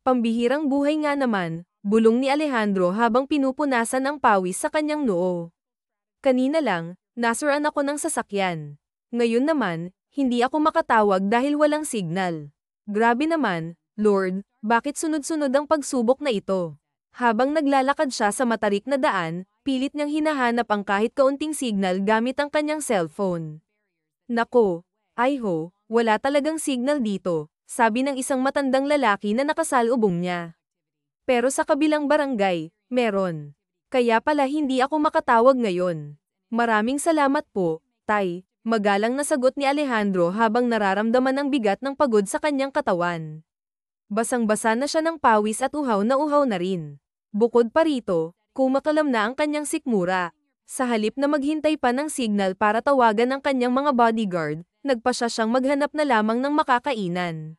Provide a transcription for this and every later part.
Pambihirang buhay nga naman, bulong ni Alejandro habang pinupunasan ang pawis sa kanyang noo. Kanina lang, nasiraan ako ng sasakyan. Ngayon naman, hindi ako makatawag dahil walang signal. Grabe naman, Lord, bakit sunod-sunod ang pagsubok na ito? Habang naglalakad siya sa matarik na daan, pilit niyang hinahanap ang kahit kaunting signal gamit ang kanyang cellphone. Nako, Iho, wala talagang signal dito, sabi ng isang matandang lalaki na nakasalubong niya. Pero sa kabilang barangay, meron. Kaya pala hindi ako makatawag ngayon. Maraming salamat po, Tay, magalang na sagot ni Alejandro habang nararamdaman ang bigat ng pagod sa kanyang katawan. Basang-basa na siya ng pawis at uhaw na rin. Bukod pa rito, kumakalam na ang kanyang sikmura. Sa halip na maghintay pa ng signal para tawagan ang kanyang mga bodyguard, nagpasya siyang maghanap na lamang ng makakainan.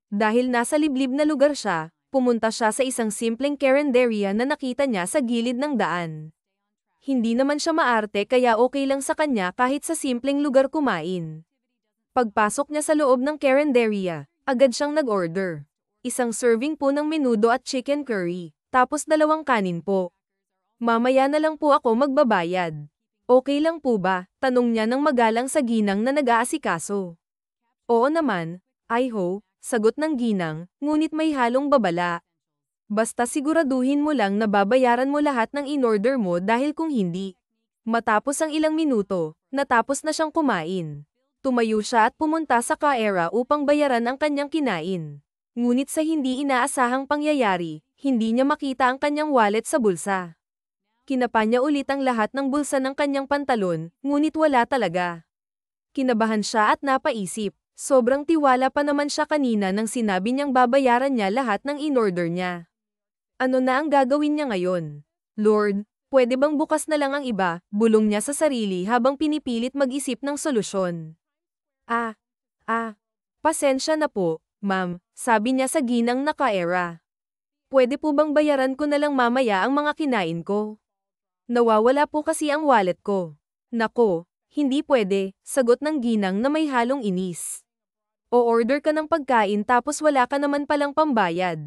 Dahil nasa liblib na lugar siya, pumunta siya sa isang simpleng carinderia na nakita niya sa gilid ng daan. Hindi naman siya maarte kaya okay lang sa kanya kahit sa simpleng lugar kumain. Pagpasok niya sa loob ng carinderia, agad siyang nag-order. Isang serving po ng menudo at chicken curry, tapos 2 kanin po. Mamaya na lang po ako magbabayad. Okay lang po ba? Tanong niya ng magalang sa ginang na nag-aasikaso. Oo naman, Iho, sagot ng ginang, ngunit may halong babala. Basta siguraduhin mo lang na babayaran mo lahat ng in-order mo dahil kung hindi. Matapos ang ilang minuto, natapos na siyang kumain. Tumayo siya at pumunta sa kaera upang bayaran ang kanyang kinain. Ngunit sa hindi inaasahang pangyayari, hindi niya makita ang kanyang wallet sa bulsa. Kinapa niya ulit ang lahat ng bulsa ng kanyang pantalon, ngunit wala talaga. Kinabahan siya at napaisip, sobrang tiwala pa naman siya kanina nang sinabi niyang babayaran niya lahat ng in-order niya. Ano na ang gagawin niya ngayon? Lord, pwede bang bukas na lang ang iba? Bulong niya sa sarili habang pinipilit mag-isip ng solusyon. Pasensya na po, ma'am, sabi niya sa ginang na kaera. Pwede po bang bayaran ko na lang mamaya ang mga kinain ko? Nawawala po kasi ang wallet ko. Nako, hindi pwede, sagot ng ginang na may halong inis. O-order ka ng pagkain tapos wala ka naman palang pambayad.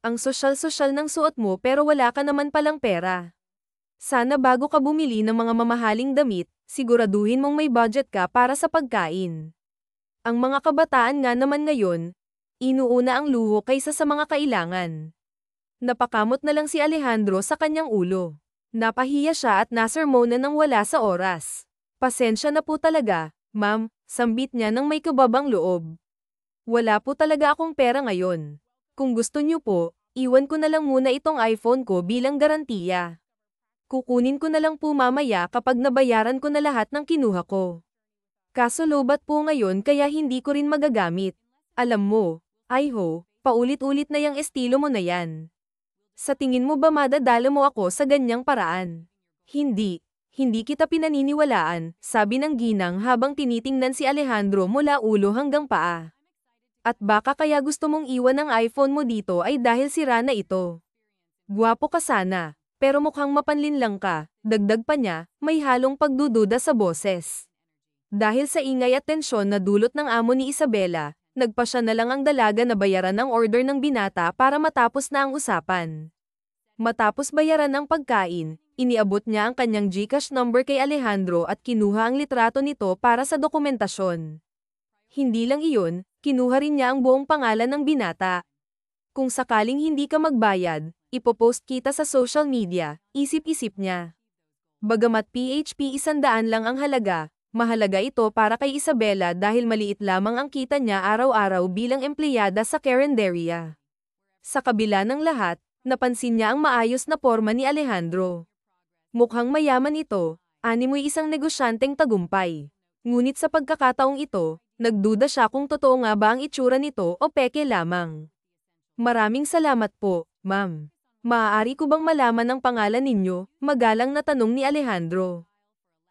Ang sosyal-sosyal ng suot mo pero wala ka naman palang pera. Sana bago ka bumili ng mga mamahaling damit, siguraduhin mong may budget ka para sa pagkain. Ang mga kabataan nga naman ngayon, inuuna ang luho kaysa sa mga kailangan. Napakamot na lang si Alejandro sa kanyang ulo. Napahiya siya at nasermonan ng wala sa oras. Pasensya na po talaga, ma'am, sambit niya ng may kababang loob. Wala po talaga akong pera ngayon. Kung gusto niyo po, iwan ko na lang muna itong iPhone ko bilang garantiya. Kukunin ko na lang po mamaya kapag nabayaran ko na lahat ng kinuha ko. Kaso lobat po ngayon kaya hindi ko rin magagamit. Alam mo, Iho, paulit-ulit na yang estilo mo na yan. Sa tingin mo ba madadala mo ako sa ganyang paraan? Hindi kita pinaniniwalaan, sabi ng ginang habang tinitingnan si Alejandro mula ulo hanggang paa. At baka kaya gusto mong iwan ang iPhone mo dito ay dahil sira na ito. Gwapo ka sana, pero mukhang mapanlin lang ka, dagdag pa niya, may halong pagdududa sa boses. Dahil sa ingay at tensyon na dulot ng amo ni Isabela, nagpasya na lang ang dalaga na bayaran ang order ng binata para matapos na ang usapan. Matapos bayaran ang pagkain, iniabot niya ang kanyang GCash number kay Alejandro at kinuha ang litrato nito para sa dokumentasyon. Hindi lang iyon, kinuha rin niya ang buong pangalan ng binata. Kung sakaling hindi ka magbayad, ipopost kita sa social media, isip-isip niya. Bagamat PHP 100 lang ang halaga, mahalaga ito para kay Isabela dahil maliit lamang ang kita niya araw-araw bilang empleyada sa carinderia. Sa kabila ng lahat, napansin niya ang maayos na porma ni Alejandro. Mukhang mayaman ito, animoy isang negosyanteng tagumpay. Ngunit sa pagkakataong ito, nagduda siya kung totoo nga ba ang itsura nito o peke lamang. Maraming salamat po, ma'am. Maaari ko bang malaman ang pangalan ninyo? Magalang na tanong ni Alejandro.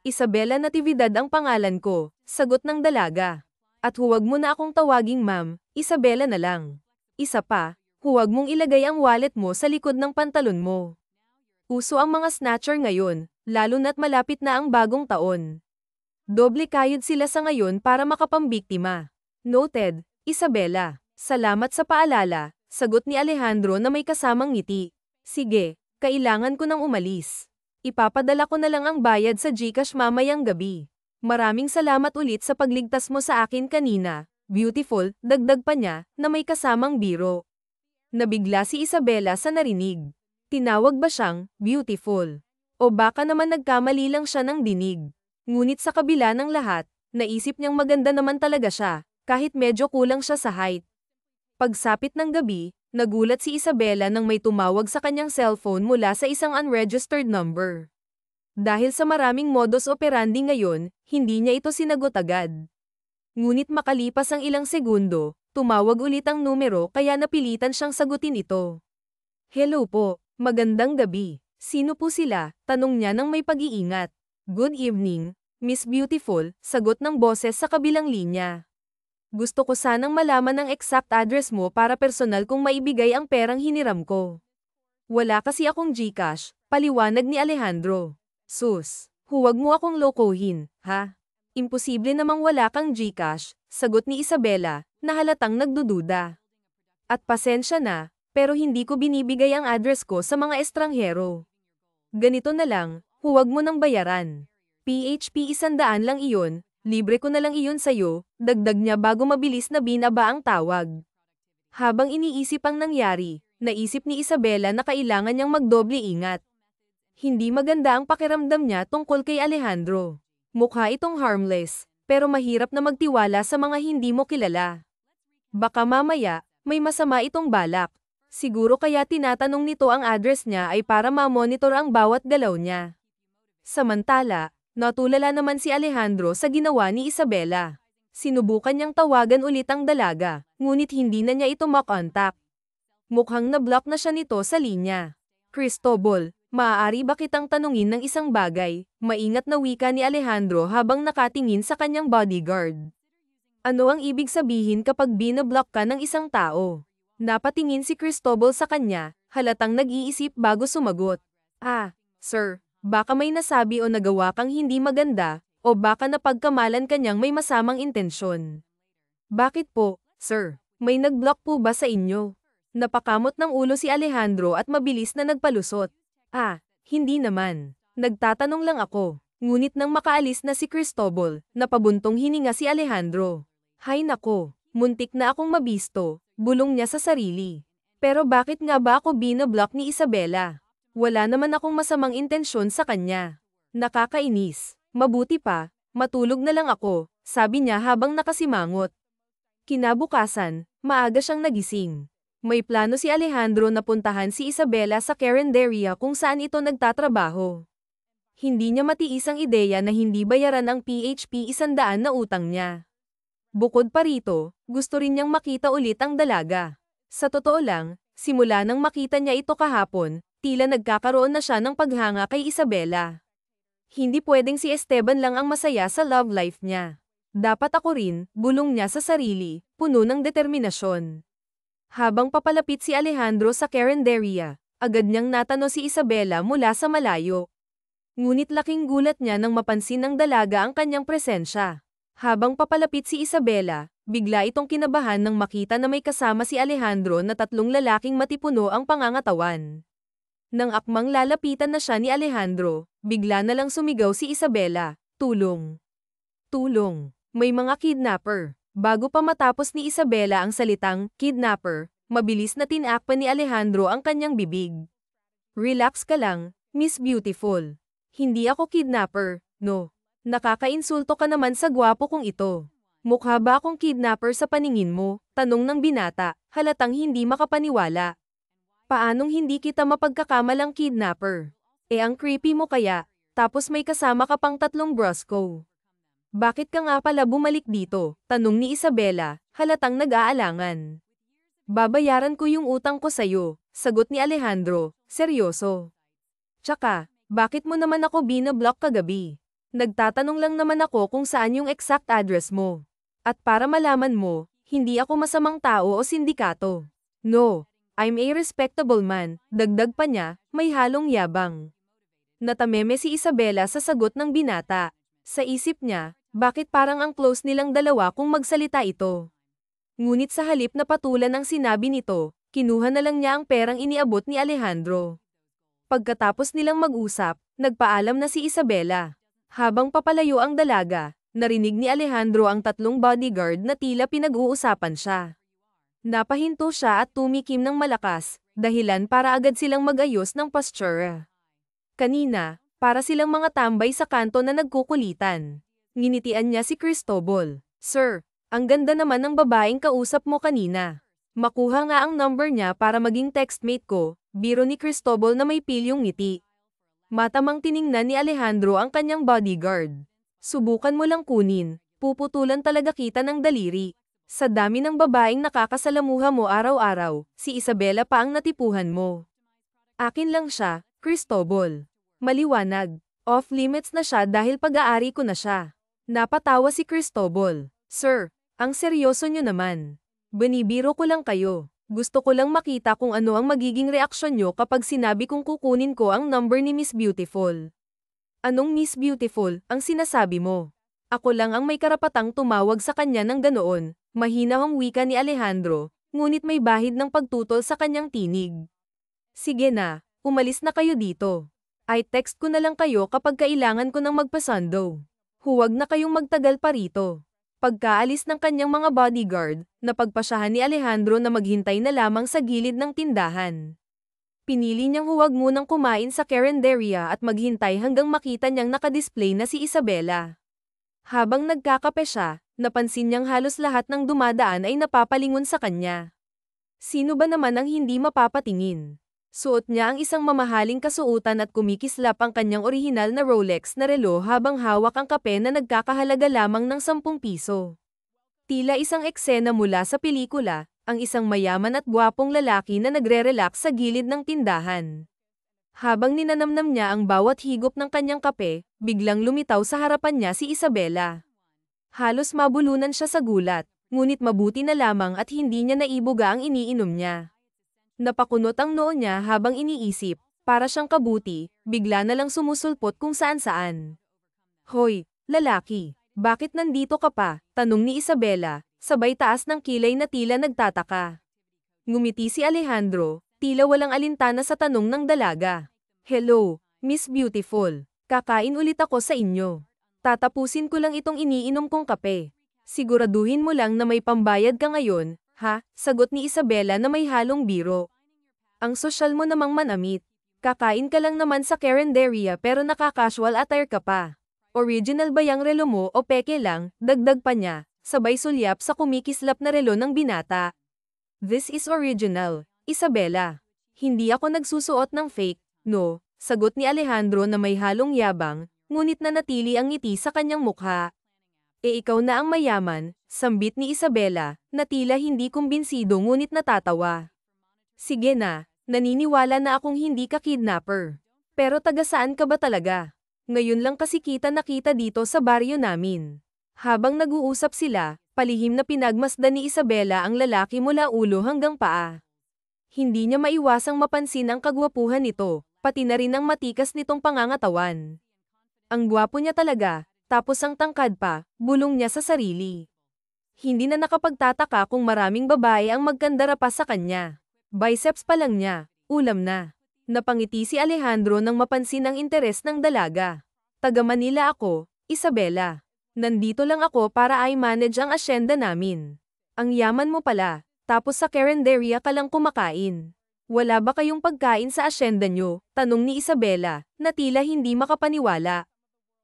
Isabela Natividad ang pangalan ko, sagot ng dalaga. At huwag mo na akong tawaging ma'am, Isabela na lang. Isa pa, huwag mong ilagay ang wallet mo sa likod ng pantalon mo. Uso ang mga snatcher ngayon, lalo na't malapit na ang bagong taon. Doble kayod sila sa ngayon para makapambiktima. Noted, Isabela. Salamat sa paalala, Sagot ni Alejandro na may kasamang ngiti. Sige, kailangan ko nang umalis. Ipapadala ko na lang ang bayad sa GCash mamayang gabi. Maraming salamat ulit sa pagligtas mo sa akin kanina. Beautiful, dagdag pa niya, na may kasamang biro. Nabigla si Isabela sa narinig. Tinawag ba siyang beautiful? O baka naman nagkamali lang siya ng dinig. Ngunit sa kabila ng lahat, naisip niyang maganda naman talaga siya, kahit medyo kulang siya sa height. Pagsapit ng gabi, nagulat si Isabela nang may tumawag sa kanyang cellphone mula sa isang unregistered number. Dahil sa maraming modus operandi ngayon, hindi niya ito sinagot agad. Ngunit makalipas ang ilang segundo, tumawag ulit ang numero kaya napilitan siyang sagutin ito. Hello po, magandang gabi. Sino po sila? Tanong niya nang may pag-iingat. Good evening, Miss Beautiful, sagot ng boses sa kabilang linya. Gusto ko sanang malaman ang exact address mo para personal kong maibigay ang perang hiniram ko. Wala kasi akong GCash, paliwanag ni Alejandro. Sus, huwag mo akong lokohin, ha? Imposible namang wala kang GCash, sagot ni Isabela, na halatang nagdududa. At pasensya na, pero hindi ko binibigay ang address ko sa mga estranghero. Ganito na lang, huwag mo nang bayaran. PHP 100 lang iyon, libre ko na lang iyon sayo, dagdag niya bago mabilis na binaba ang tawag. Habang iniisip ang nangyari, naisip ni Isabela na kailangan niyang magdoble ingat. Hindi maganda ang pakiramdam niya tungkol kay Alejandro. Mukha itong harmless, pero mahirap na magtiwala sa mga hindi mo kilala. Baka mamaya, may masama itong balak. Siguro kaya tinatanong nito ang address niya ay para ma-monitor ang bawat galaw niya. Samantala, natulala naman si Alejandro sa ginawa ni Isabela. Sinubukan niyang tawagan ulit ang dalaga, ngunit hindi na niya ito makontak. Mukhang na-block na siya nito sa linya. Cristobal, maaari ba kitang tanungin ng isang bagay? Maingat na wika ni Alejandro habang nakatingin sa kanyang bodyguard. Ano ang ibig sabihin kapag binablock ka ng isang tao? Napatingin si Cristobal sa kanya, halatang nag-iisip bago sumagot. Sir, baka may nasabi o nagawa kang hindi maganda, o baka napagkamalan kanyang may masamang intensyon. Bakit po, sir? May nag-block po ba sa inyo? Napakamot ng ulo si Alejandro at mabilis na nagpalusot. Hindi naman. Nagtatanong lang ako. Ngunit nang makaalis na si Cristobal, napabuntong hininga si Alejandro. Hay nako, muntik na akong mabisto, bulong niya sa sarili. Pero bakit nga ba ako binablock ni Isabela? Wala naman akong masamang intensyon sa kanya. Nakakainis. Mabuti pa, matulog na lang ako, sabi niya habang nakasimangot. Kinabukasan, maaga siyang nagising. May plano si Alejandro na puntahan si Isabela sa Carinderia kung saan ito nagtatrabaho. Hindi niya matiis ang ideya na hindi bayaran ang PHP 100 na utang niya. Bukod pa rito, gusto rin niyang makita ulit ang dalaga. Sa totoo lang, simula nang makita niya ito kahapon, tila nagkakaroon na siya ng paghanga kay Isabela. Hindi pwedeng si Esteban lang ang masaya sa love life niya. Dapat ako rin, bulong niya sa sarili, puno ng determinasyon. Habang papalapit si Alejandro sa Carinderia, agad niyang natanong si Isabela mula sa malayo. Ngunit laking gulat niya nang mapansin ng dalaga ang kanyang presensya. Habang papalapit si Isabela, bigla itong kinabahan nang makita na may kasama si Alejandro na 3 lalaking matipuno ang pangangatawan. Nang akmang lalapitan na siya ni Alejandro, bigla na lang sumigaw si Isabela, "Tulong! Tulong! May mga kidnapper!" Bago pa matapos ni Isabela ang salitang kidnapper, mabilis na tinakpan ni Alejandro ang kanyang bibig. Relax ka lang, Miss Beautiful. Hindi ako kidnapper, no. Nakakainsulto ka naman sa gwapo kong ito. Mukha ba akong kidnapper sa paningin mo? Tanong ng binata, halatang hindi makapaniwala. Paanong hindi kita mapagkakamalang kidnapper? Ang creepy mo kaya, tapos may kasama ka pang 3 brosco. Bakit ka nga pala bumalik dito? Tanong ni Isabela, halatang nag-aalangan. Babayaran ko yung utang ko sayo, sagot ni Alejandro, seryoso. Tsaka, bakit mo naman ako binablock kagabi? Nagtatanong lang naman ako kung saan yung exact address mo. At para malaman mo, hindi ako masamang tao o sindikato. No, I'm a respectable man, dagdag pa niya, may halong yabang. Natameme si Isabela sa sagot ng binata. Sa isip niya, bakit parang ang close nilang dalawa kung magsalita ito? Ngunit sa halip na patulan ang sinabi nito, Kinuha na lang niya ang perang iniabot ni Alejandro. Pagkatapos nilang mag-usap, nagpaalam na si Isabela. Habang papalayo ang dalaga, narinig ni Alejandro ang tatlong bodyguard na tila pinag-uusapan siya. Napahinto siya at tumikim ng malakas, dahilan para agad silang mag-ayos ng posture. Kanina, para silang mga tambay sa kanto na nagkukulitan. Nginitian niya si Cristobal. Sir, ang ganda naman ng babaeng kausap mo kanina. Makuha nga ang number niya para maging textmate ko, biro ni Cristobal na may pilyong ngiti. Matamang tiningnan ni Alejandro ang kanyang bodyguard. Subukan mo lang kunin, puputulan talaga kita ng daliri. Sa dami ng babaeng nakakasalamuha mo araw-araw, si Isabela pa ang natipuhan mo. Akin lang siya, Cristobal. Maliwanag, off-limits na siya dahil pag-aari ko na siya. Napatawa si Cristobal. Sir, ang seryoso nyo naman. Binibiro ko lang kayo. Gusto ko lang makita kung ano ang magiging reaksyon nyo kapag sinabi kong kukunin ko ang number ni Miss Beautiful. Anong Miss Beautiful ang sinasabi mo? Ako lang ang may karapatang tumawag sa kanya ng ganoon, mahinahong wika ni Alejandro, ngunit may bahid ng pagtutol sa kanyang tinig. Sige na, umalis na kayo dito. Ay text ko na lang kayo kapag kailangan ko ng magpasundo. Huwag na kayong magtagal pa rito. Pagkaalis ng kanyang mga bodyguard, napagpasyahan ni Alejandro na maghintay na lamang sa gilid ng tindahan. Pinili niyang huwag munang kumain sa carinderia at maghintay hanggang makita niyang nakadisplay na si Isabela. Habang nagkakape siya, napansin niyang halos lahat ng dumadaan ay napapalingon sa kanya. Sino ba naman ang hindi mapapatingin? Suot niya ang isang mamahaling kasuotan at kumikislap ang kanyang orihinal na Rolex na relo habang hawak ang kape na nagkakahalaga lamang ng 10 piso. Tila isang eksena mula sa pelikula, ang isang mayaman at gwapong lalaki na nagre-relax sa gilid ng tindahan. Habang ninanamnam niya ang bawat higop ng kanyang kape, biglang lumitaw sa harapan niya si Isabela. Halos mabulunan siya sa gulat, ngunit mabuti na lamang at hindi niya naibuga ang iniinom niya. Napakunot ang noo niya habang iniisip, para siyang kabuti, bigla na lang sumusulpot kung saan-saan. Hoy, lalaki, bakit nandito ka pa? Tanong ni Isabela, sabay taas ng kilay na tila nagtataka. Ngumiti si Alejandro, tila walang alintana sa tanong ng dalaga. Hello, Miss Beautiful, kakain ulit ako sa inyo. Tatapusin ko lang itong iniinom kong kape. Siguraduhin mo lang na may pambayad ka ngayon, ha? Sagot ni Isabela na may halong biro. Ang sosyal mo namang manamit. Kakain ka lang naman sa carinderia pero nakaka-casual attire ka pa. Original ba yang relo mo o peke lang? Dagdag pa niya, sabay sulyap sa kumikislap na relo ng binata. This is original, Isabela. Hindi ako nagsusuot ng fake, no? Sagot ni Alejandro na may halong yabang, ngunit nanatili ang ngiti sa kanyang mukha. Ikaw na ang mayaman, sambit ni Isabela, na tila hindi kumbinsido ngunit natatawa. Sige na, naniniwala na akong hindi ka kidnapper. Pero taga saan ka ba talaga? Ngayon lang kasi kita nakita dito sa baryo namin. Habang nag-uusap sila, palihim na pinagmasdan ni Isabela ang lalaki mula ulo hanggang paa. Hindi niya maiwasang mapansin ang kagwapuhan nito, pati na rin ang matikas nitong pangangatawan. Ang gwapo niya talaga, tapos ang tangkad pa, bulong niya sa sarili. Hindi na nakapagtataka kung maraming babae ang magkandara pa sa kanya. Biceps pa lang niya, ulam na. Napangiti si Alejandro nang mapansin ang interes ng dalaga. Taga Manila ako, Isabela. Nandito lang ako para i-manage ang asyenda namin. Ang yaman mo pala, tapos sa carinderia ka lang kumakain. Wala ba kayong pagkain sa asyenda nyo? Tanong ni Isabela, na tila hindi makapaniwala.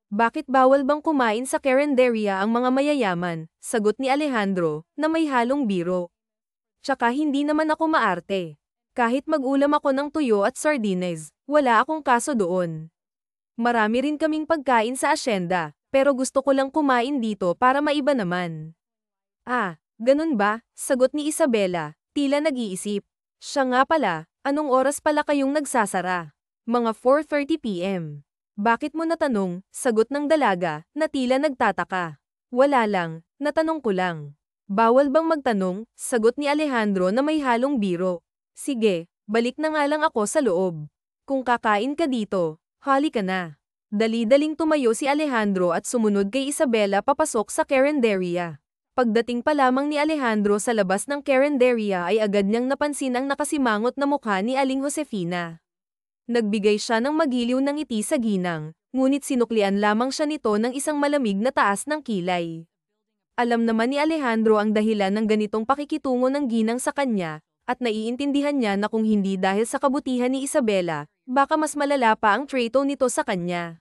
Bakit bawal bang kumain sa carinderia ang mga mayayaman? Sagot ni Alejandro, na may halong biro. Tsaka hindi naman ako maarte. Kahit mag-ulam ako ng tuyo at sardines, wala akong kaso doon. Marami rin kaming pagkain sa asyenda, pero gusto ko lang kumain dito para maiba naman. Ah, ganun ba? Sagot ni Isabela, tila nag-iisip. Siya nga pala, anong oras pala kayong nagsasara? Mga 4:30 p.m. Bakit mo natanong? Sagot ng dalaga, na tila nagtataka. Wala lang, natanong ko lang. Bawal bang magtanong? Sagot ni Alejandro na may halong biro. Sige, balik na nga lang ako sa loob. Kung kakain ka dito, hali ka na. Dali-daling tumayo si Alejandro at sumunod kay Isabela papasok sa carinderia. Pagdating pa lamang ni Alejandro sa labas ng karinderya ay agad niyang napansin ang nakasimangot na mukha ni Aling Josefina. Nagbigay siya ng magiliw ng ngiti sa ginang, ngunit sinuklian lamang siya nito ng isang malamig na taas ng kilay. Alam naman ni Alejandro ang dahilan ng ganitong pakikitungo ng ginang sa kanya, at naiintindihan niya na kung hindi dahil sa kabutihan ni Isabela, baka mas malala pa ang trato nito sa kanya.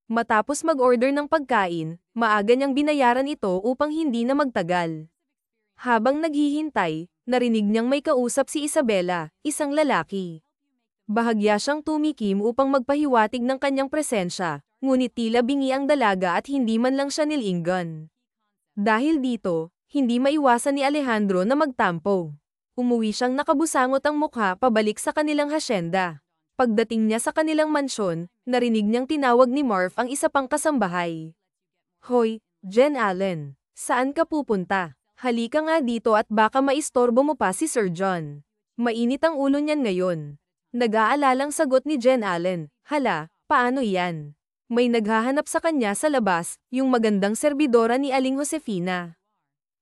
Matapos mag-order ng pagkain, maaga niyang binayaran ito upang hindi na magtagal. Habang naghihintay, narinig niyang may kausap si Isabela, isang lalaki. Bahagya siyang tumikim upang magpahiwatig ng kanyang presensya, ngunit tila bingi ang dalaga at hindi man lang siya nilinggan. Dahil dito, hindi maiwasan ni Alejandro na magtampo. Umuwi siyang nakabusangot ang mukha pabalik sa kanilang hasyenda. Pagdating niya sa kanilang mansyon, narinig niyang tinawag ni Marv ang isa pang kasambahay. Hoy, Jen Allen, saan ka pupunta? Halika nga dito at baka maistorbo mo pa si Sir John. Mainit ang ulo niyan ngayon. Nag-aalalang sagot ni Jen Allen, hala, paano yan? May naghahanap sa kanya sa labas, yung magandang serbidora ni Aling Josefina.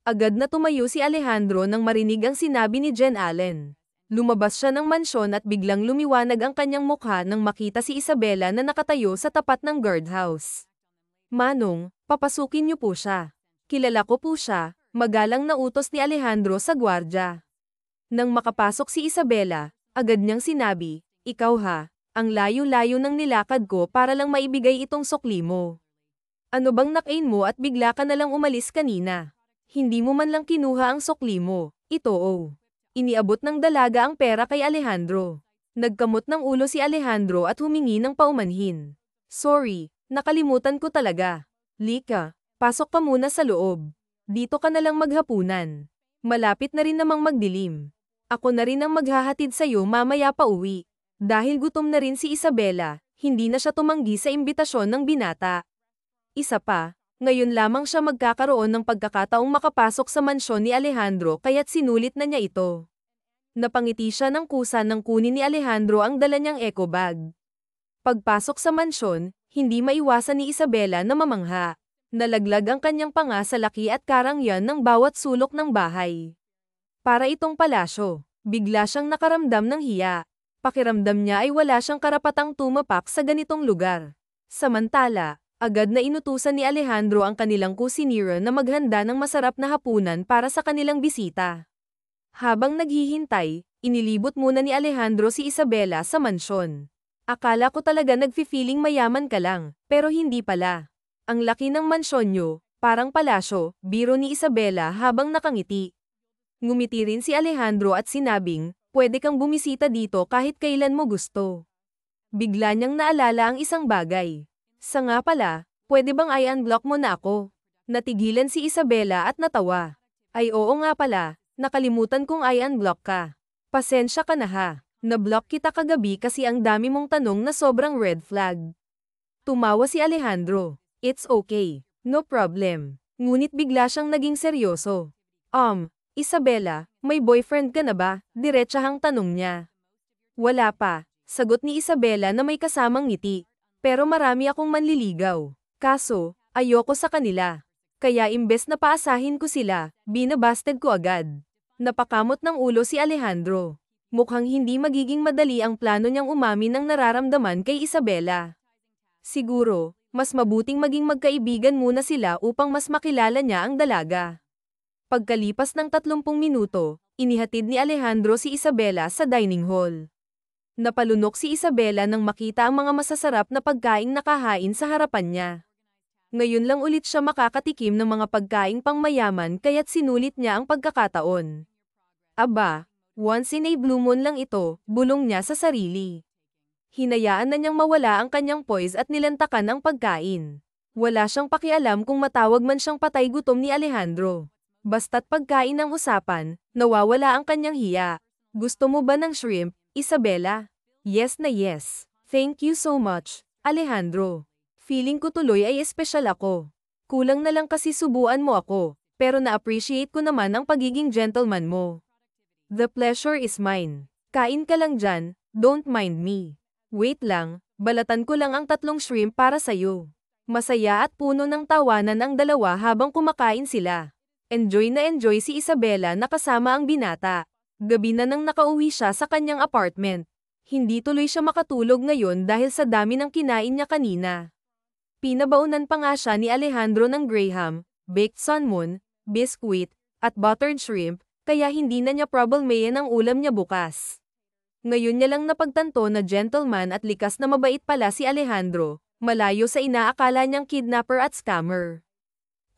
Agad na tumayo si Alejandro nang marinig ang sinabi ni Jen Allen. Lumabas siya ng mansyon at biglang lumiwanag ang kanyang mukha nang makita si Isabela na nakatayo sa tapat ng guardhouse. Manong, papasukin niyo po siya. Kilala ko po siya, magalang na utos ni Alejandro sa gwardya. Nang makapasok si Isabela, agad niyang sinabi, ikaw ha, ang layo-layo ng nilakad ko para lang maibigay itong sukli mo. Ano bang nakain mo at bigla ka nalang umalis kanina? Hindi mo man lang kinuha ang sukli mo, ito oh. Iniabot ng dalaga ang pera kay Alejandro. Nagkamot ng ulo si Alejandro at humingi ng paumanhin. Sorry, nakalimutan ko talaga. Lika, pasok ka muna sa loob. Dito ka nalang maghapunan. Malapit na rin namang magdilim. Ako na rin ang maghahatid sa'yo mamaya pa uwi. Dahil gutom na rin si Isabela, hindi na siya tumanggi sa imbitasyon ng binata. Isa pa, ngayon lamang siya magkakaroon ng pagkakataong makapasok sa mansyon ni Alejandro kaya't sinulit na niya ito. Napangiti siya ng kusa nang kunin ni Alejandro ang dala niyang eco bag. Pagpasok sa mansyon, hindi maiwasan ni Isabela na mamangha. Nalaglag ang kanyang panga sa laki at karangyan ng bawat sulok ng bahay. Para itong palasyo, bigla siyang nakaramdam ng hiya. Pakiramdam niya ay wala siyang karapatang tumapak sa ganitong lugar. Samantala, agad na inutusan ni Alejandro ang kanilang kusinira na maghanda ng masarap na hapunan para sa kanilang bisita. Habang naghihintay, inilibot muna ni Alejandro si Isabela sa mansyon. Akala ko talaga nagfi-feeling mayaman ka lang, pero hindi pala. Ang laki ng mansyon niyo, parang palasyo, biro ni Isabela habang nakangiti. Ngumiti rin si Alejandro at sinabing, pwede kang bumisita dito kahit kailan mo gusto. Bigla niyang naalala ang isang bagay. Sa nga pala, pwede bang i-unblock mo na ako? Natigilan si Isabela at natawa. Ay oo nga pala, nakalimutan kong i-unblock ka. Pasensya ka na ha, na-block kita kagabi kasi ang dami mong tanong na sobrang red flag. Tumawa si Alejandro. It's okay, no problem. Ngunit bigla siyang naging seryoso. Isabela, may boyfriend ka na ba? Diretsahang tanong niya. Wala pa, sagot ni Isabela na may kasamang ngiti. Pero marami akong manliligaw. Kaso, ayoko sa kanila. Kaya imbes na paasahin ko sila, binabasted ko agad. Napakamot ng ulo si Alejandro. Mukhang hindi magiging madali ang plano niyang umamin ng nararamdaman kay Isabela. Siguro, mas mabuting maging magkaibigan muna sila upang mas makilala niya ang dalaga. Pagkalipas ng 30 minuto, inihatid ni Alejandro si Isabela sa dining hall. Napalunok si Isabela nang makita ang mga masasarap na pagkaing nakahain sa harapan niya. Ngayon lang ulit siya makakatikim ng mga pagkaing pangmayaman kaya't sinulit niya ang pagkakataon. Aba, once in a blue moon lang ito, bulong niya sa sarili. Hinayaan na niyang mawala ang kanyang poise at nilantakan ang pagkain. Wala siyang pakialam kung matawag man siyang patay gutom ni Alejandro. Basta't pagkain ang usapan, nawawala ang kanyang hiya. Gusto mo ba ng shrimp, Isabela? Yes na yes. Thank you so much, Alejandro. Feeling ko tuloy ay espesyal ako. Kulang na lang kasi subuan mo ako, pero na-appreciate ko naman ang pagiging gentleman mo. The pleasure is mine. Kain ka lang dyan, don't mind me. Wait lang, balatan ko lang ang 3 shrimp para sa'yo. Masaya at puno ng tawanan ang dalawa habang kumakain sila. Enjoy si Isabela na kasama ang binata. Gabi na nang nakauwi siya sa kanyang apartment. Hindi tuloy siya makatulog ngayon dahil sa dami ng kinain niya kanina. Pinabaunan pa nga siya ni Alejandro ng graham, baked salmon, biscuit, at buttered shrimp, kaya hindi na niya problemayan ang ulam niya bukas. Ngayon niya lang napagtanto na gentleman at likas na mabait pala si Alejandro, malayo sa inaakala niyang kidnapper at scammer.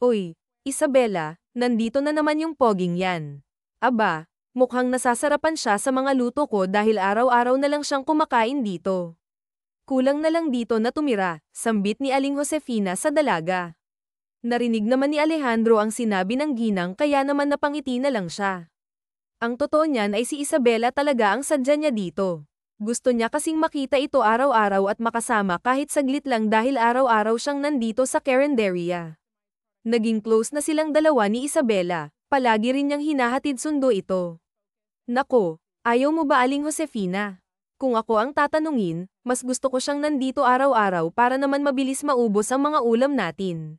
Uy, Isabela, nandito na naman yung poging yan. Aba, mukhang nasasarapan siya sa mga luto ko dahil araw-araw na lang siyang kumakain dito. Kulang na lang dito na tumira, sambit ni Aling Josefina sa dalaga. Narinig naman ni Alejandro ang sinabi ng ginang kaya naman napangiti na lang siya. Ang totoo niyan ay si Isabela talaga ang sadya niya dito. Gusto niya kasing makita ito araw-araw at makasama kahit saglit lang dahil araw-araw siyang nandito sa Carinderia. Naging close na silang dalawa ni Isabela, palagi rin niyang hinahatid sundo ito. Nako, ayaw mo ba Aling Josefina? Kung ako ang tatanungin, mas gusto ko siyang nandito araw-araw para naman mabilis maubos ang mga ulam natin.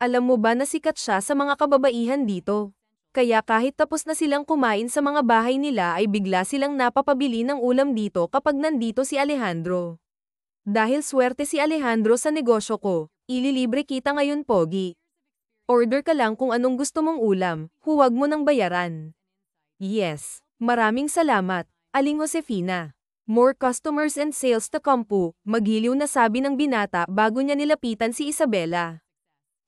Alam mo ba na sikat siya sa mga kababaihan dito? Kaya kahit tapos na silang kumain sa mga bahay nila ay bigla silang napapabili ng ulam dito kapag nandito si Alejandro. Dahil swerte si Alejandro sa negosyo ko, ililibre kita ngayon pogi. Order ka lang kung anong gusto mong ulam, huwag mo nang bayaran. Yes, maraming salamat, Aling Josefina. More customers and sales to come po, maghiliw na sabi ng binata bago niya nilapitan si Isabela.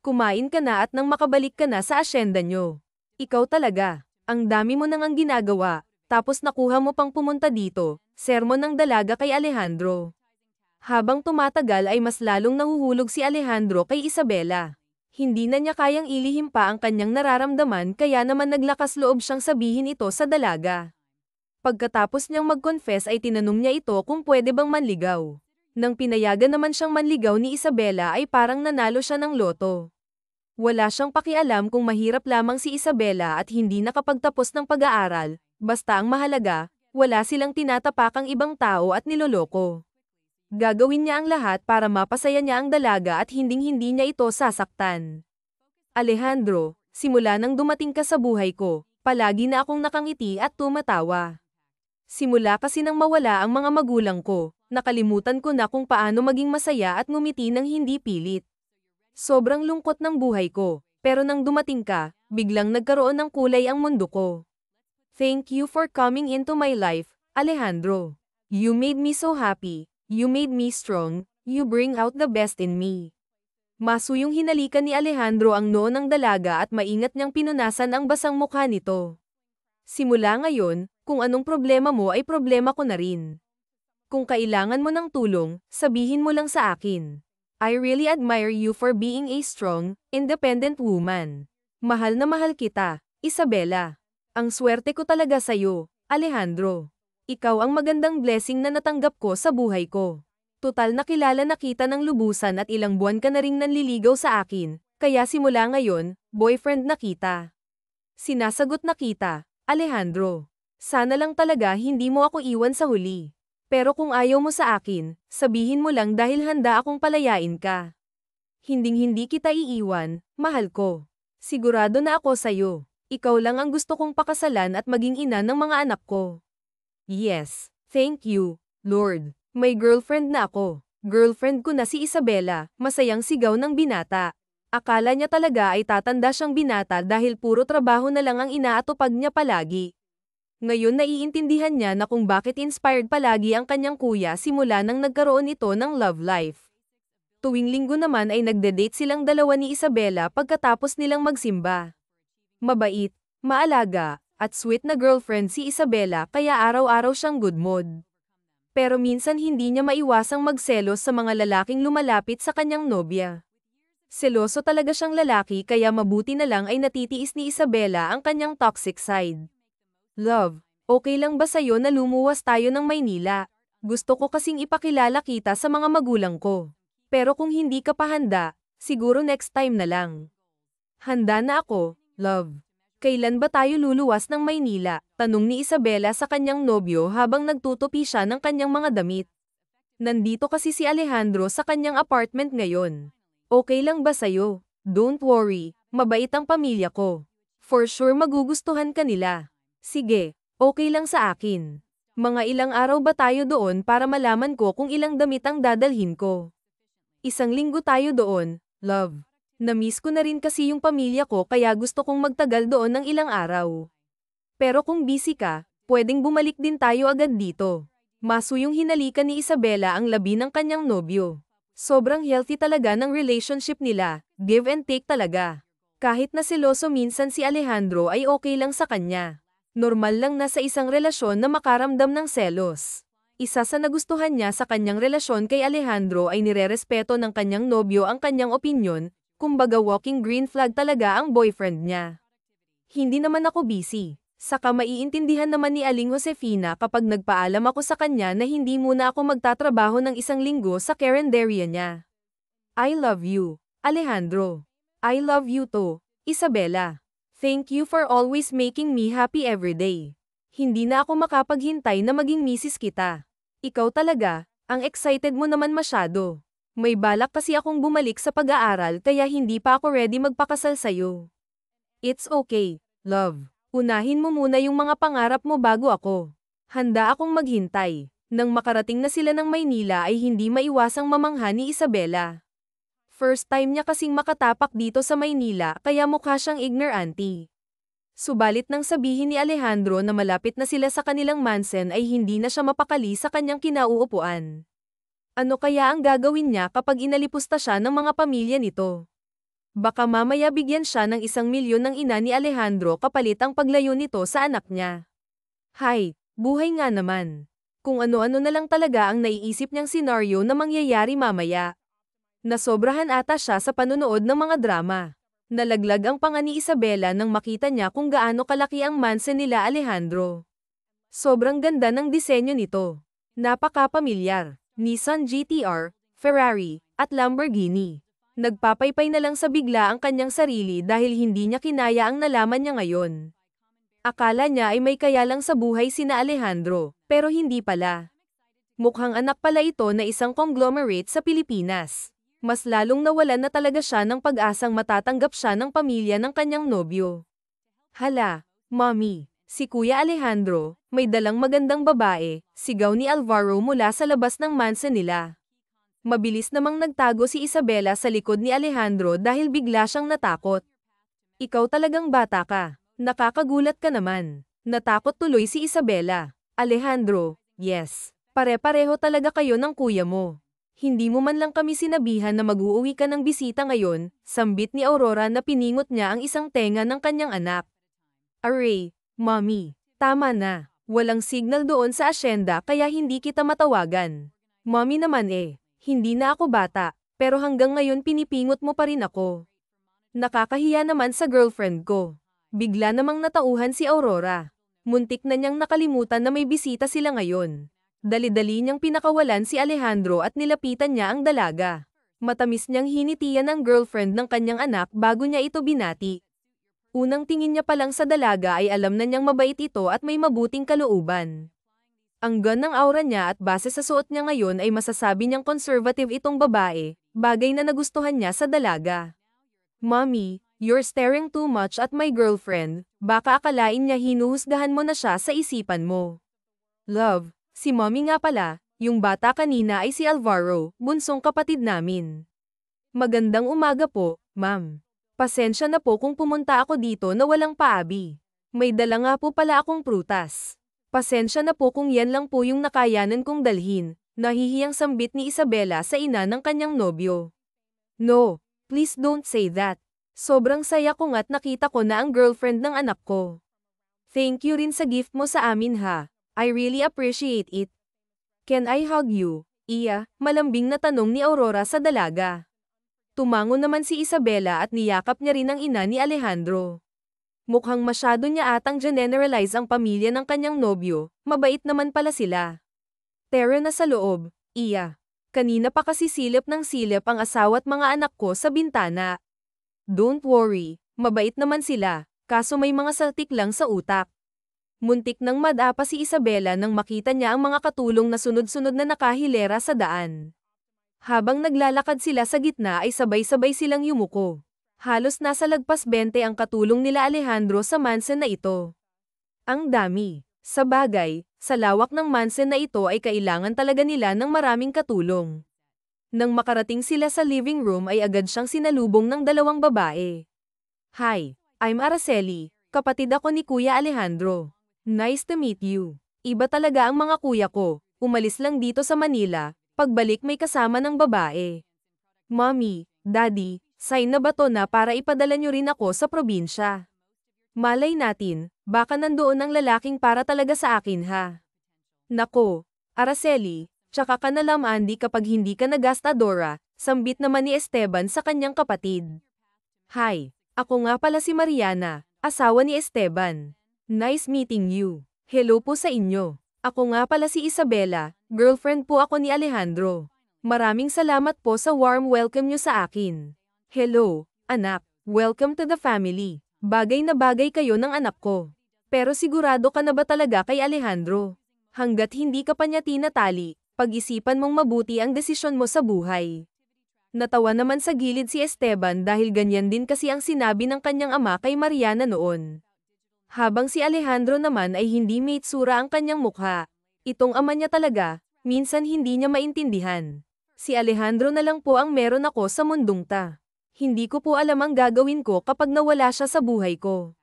Kumain ka na at nang makabalik ka na sa asyenda nyo. Ikaw talaga, ang dami mo nang ang ginagawa, tapos nakuha mo pang pumunta dito, sermon ng dalaga kay Alejandro. Habang tumatagal ay mas lalong nahuhulog si Alejandro kay Isabela. Hindi na niya kayang ilihim pa ang kanyang nararamdaman kaya naman naglakas loob siyang sabihin ito sa dalaga. Pagkatapos niyang mag-confess ay tinanong niya ito kung pwede bang manligaw. Nang pinayagan naman siyang manligaw ni Isabela ay parang nanalo siya ng loto. Wala siyang pakialam kung mahirap lamang si Isabela at hindi nakapagtapos ng pag-aaral, basta ang mahalaga, wala silang tinatapakang ibang tao at niloloko. Gagawin niya ang lahat para mapasaya niya ang dalaga at hinding-hindi niya ito sasaktan. Alejandro, simula nang dumating ka sa buhay ko, palagi na akong nakangiti at tumatawa. Simula kasi nang mawala ang mga magulang ko, nakalimutan ko na kung paano maging masaya at ngumiti ng hindi pilit. Sobrang lungkot ng buhay ko, pero nang dumating ka, biglang nagkaroon ng kulay ang mundo ko. Thank you for coming into my life, Alejandro. You made me so happy, you made me strong, you bring out the best in me. Masuyong hinalikan ni Alejandro ang noo ng dalaga at maingat niyang pinunasan ang basang mukha nito. Simula ngayon, kung anong problema mo ay problema ko na rin. Kung kailangan mo ng tulong, sabihin mo lang sa akin. I really admire you for being a strong, independent woman. Mahal na mahal kita, Isabela. Ang swerte ko talaga sa'yo, Alejandro. Ikaw ang magandang blessing na natanggap ko sa buhay ko. Tutal nakilala na kita ng lubusan at ilang buwan ka na ring nanliligaw sa akin, kaya simula ngayon, boyfriend na kita. Sinasagot na kita, Alejandro. Sana lang talaga hindi mo ako iwan sa huli. Pero kung ayaw mo sa akin, sabihin mo lang dahil handa akong palayain ka. Hinding-hindi kita iiwan, mahal ko. Sigurado na ako sa'yo. Ikaw lang ang gusto kong pakasalan at maging ina ng mga anak ko. Yes, thank you, Lord. May girlfriend na ako. Girlfriend ko na si Isabela, masayang sigaw ng binata. Akala niya talaga ay tatanda siyang binata dahil puro trabaho na lang ang inaatupag niya palagi. Ngayon naiintindihan niya na kung bakit inspired palagi ang kanyang kuya simula nang nagkaroon ito ng love life. Tuwing linggo naman ay nagde-date silang dalawa ni Isabela pagkatapos nilang magsimba. Mabait, maalaga, at sweet na girlfriend si Isabela kaya araw-araw siyang good mood. Pero minsan hindi niya maiwasang magselos sa mga lalaking lumalapit sa kanyang nobya. Seloso talaga siyang lalaki kaya mabuti na lang ay natitiis ni Isabela ang kanyang toxic side. Love, okay lang ba sa'yo na lumuwas tayo ng Maynila? Gusto ko kasing ipakilala kita sa mga magulang ko. Pero kung hindi ka pa handa, siguro next time na lang. Handa na ako, love. Kailan ba tayo luluwas ng Maynila? Tanong ni Isabela sa kanyang nobyo habang nagtutupi siya ng kanyang mga damit. Nandito kasi si Alejandro sa kanyang apartment ngayon. Okay lang ba sa'yo? Don't worry, mabait ang pamilya ko. For sure magugustuhan ka nila. Sige, okay lang sa akin. Mga ilang araw ba tayo doon para malaman ko kung ilang damit ang dadalhin ko? 1 linggo tayo doon, love. Na-miss ko na rin kasi yung pamilya ko kaya gusto kong magtagal doon ng ilang araw. Pero kung busy ka, pwedeng bumalik din tayo agad dito. Maso yung hinalikan ni Isabela ang labi ng kanyang nobyo. Sobrang healthy talaga ng relationship nila, give and take talaga. Kahit na seloso minsan si Alejandro ay okay lang sa kanya. Normal lang na sa isang relasyon na makaramdam ng selos. Isa sa nagustuhan niya sa kanyang relasyon kay Alejandro ay nirerespeto ng kanyang nobyo ang kanyang opinyon, kumbaga walking green flag talaga ang boyfriend niya. Hindi naman ako busy. Saka maiintindihan naman ni Aling Josefina kapag nagpaalam ako sa kanya na hindi muna ako magtatrabaho ng 1 linggo sa karinderya niya. I love you, Alejandro. I love you too, Isabela. Thank you for always making me happy every day. Hindi na ako makapaghintay na maging misis kita. Ikaw talaga, ang excited mo naman masyado. May balak kasi akong bumalik sa pag-aaral kaya hindi pa ako ready magpakasal sa'yo. It's okay, love. Unahin mo muna yung mga pangarap mo bago ako. Handa akong maghintay. Nang makarating na sila ng Maynila ay hindi maiwasang mamangha ni Isabela. First time niya kasing makatapak dito sa Maynila kaya mukha siyang ignorante. Subalit nang sabihin ni Alejandro na malapit na sila sa kanilang mansion ay hindi na siya mapakali sa kanyang kinauupuan. Ano kaya ang gagawin niya kapag inalipusta siya ng mga pamilya nito? Baka mamaya bigyan siya ng 1 milyon ng ina ni Alejandro kapalit ang paglayo nito sa anak niya. Hay, buhay nga naman. Kung ano-ano na lang talaga ang naiisip niyang senaryo na mangyayari mamaya. Nasobrahan ata siya sa panonood ng mga drama. Nalaglag ang panga ni Isabela nang makita niya kung gaano kalaki ang mansion nila Alejandro. Sobrang ganda ng disenyo nito. Napaka-pamilyar. Nissan GTR, Ferrari, at Lamborghini. Nagpapaypay na lang sa bigla ang kanyang sarili dahil hindi niya kinaya ang nalaman niya ngayon. Akala niya ay may kaya lang sa buhay sina Alejandro, pero hindi pala. Mukhang anak pala ito na isang conglomerate sa Pilipinas. Mas lalong nawalan na talaga siya ng pag-asang matatanggap siya ng pamilya ng kanyang nobyo. Hala, mommy, si Kuya Alejandro, may dalang magandang babae, sigaw ni Alvaro mula sa labas ng mansion nila. Mabilis namang nagtago si Isabela sa likod ni Alejandro dahil bigla siyang natakot. Ikaw talagang bata ka. Nakakagulat ka naman. Natakot tuloy si Isabela. Alejandro, yes. Pare-pareho talaga kayo ng kuya mo. Hindi mo man lang kami sinabihan na mag-uuwi ka ng bisita ngayon, sambit ni Aurora na piningot niya ang isang tenga ng kanyang anak. Aray, mommy, tama na. Walang signal doon sa asyenda kaya hindi kita matawagan. Mommy naman hindi na ako bata, pero hanggang ngayon pinipingot mo pa rin ako. Nakakahiya naman sa girlfriend ko. Bigla namang natauhan si Aurora. Muntik na niyang nakalimutan na may bisita sila ngayon. Dali-dali niyang pinakawalan si Alejandro at nilapitan niya ang dalaga. Matamis niyang hinitian ang girlfriend ng kanyang anak bago niya ito binati. Unang tingin niya pa lang sa dalaga ay alam na niyang mabait ito at may mabuting kalooban. Ang gan ng aura niya at base sa suot niya ngayon ay masasabi niyang conservative itong babae, bagay na nagustuhan niya sa dalaga. Mommy, you're staring too much at my girlfriend, baka akalain niya hinuhusgahan mo na siya sa isipan mo. Love, si mommy nga pala, yung bata kanina ay si Alvaro, bunsong kapatid namin. Magandang umaga po, ma'am. Pasensya na po kung pumunta ako dito na walang paabi. May dala nga po pala akong prutas. Pasensya na po kung yan lang po yung nakayanan kong dalhin, nahihiyang sambit ni Isabela sa ina ng kanyang nobyo. No, please don't say that. Sobrang saya ko nga't nakita ko na ang girlfriend ng anak ko. Thank you rin sa gift mo sa amin ha. I really appreciate it. Can I hug you, Iya? Malambing na tanong ni Aurora sa dalaga. Tumango naman si Isabela at niyakap niya rin ang ina ni Alejandro. Mukhang masyado niya atang generalize ang pamilya ng kanyang nobyo, mabait naman pala sila. Tara na sa loob, Iya. Kanina pa kasi silip ng silip ang asawa at mga anak ko sa bintana. Don't worry, mabait naman sila, kaso may mga saltik lang sa utak. Muntik nang madapa si Isabela nang makita niya ang mga katulong na sunod-sunod na nakahilera sa daan. Habang naglalakad sila sa gitna ay sabay-sabay silang yumuko. Halos nasa lagpas 20 ang katulong nila Alejandro sa mansion na ito. Ang dami. Sa bagay, sa lawak ng mansion na ito ay kailangan talaga nila ng maraming katulong. Nang makarating sila sa living room ay agad siyang sinalubong ng dalawang babae. Hi, I'm Araceli, kapatid ako ni Kuya Alejandro. Nice to meet you. Iba talaga ang mga kuya ko, umalis lang dito sa Manila, pagbalik may kasama ng babae. Mommy, Daddy, sign na ba to na para ipadala nyo rin ako sa probinsya? Malay natin, baka nandoon ang lalaking para talaga sa akin ha. Nako, Araceli, tsaka ka na lamandi kapag hindi ka nagastadora, sambit naman ni Esteban sa kanyang kapatid. Hi, ako nga pala si Mariana, asawa ni Esteban. Nice meeting you. Hello po sa inyo. Ako nga pala si Isabela, girlfriend po ako ni Alejandro. Maraming salamat po sa warm welcome nyo sa akin. Hello, anak, welcome to the family. Bagay na bagay kayo ng anak ko. Pero sigurado ka na ba talaga kay Alejandro? Hanggat hindi ka pa niya tinatali, pag-isipan mong mabuti ang desisyon mo sa buhay. Natawa naman sa gilid si Esteban dahil ganyan din kasi ang sinabi ng kanyang ama kay Mariana noon. Habang si Alejandro naman ay hindi may itsura ang kanyang mukha. Itong ama niya talaga, minsan hindi niya maintindihan. Si Alejandro na lang po ang meron ako sa mundong ta. Hindi ko po alam ang gagawin ko kapag nawala siya sa buhay ko.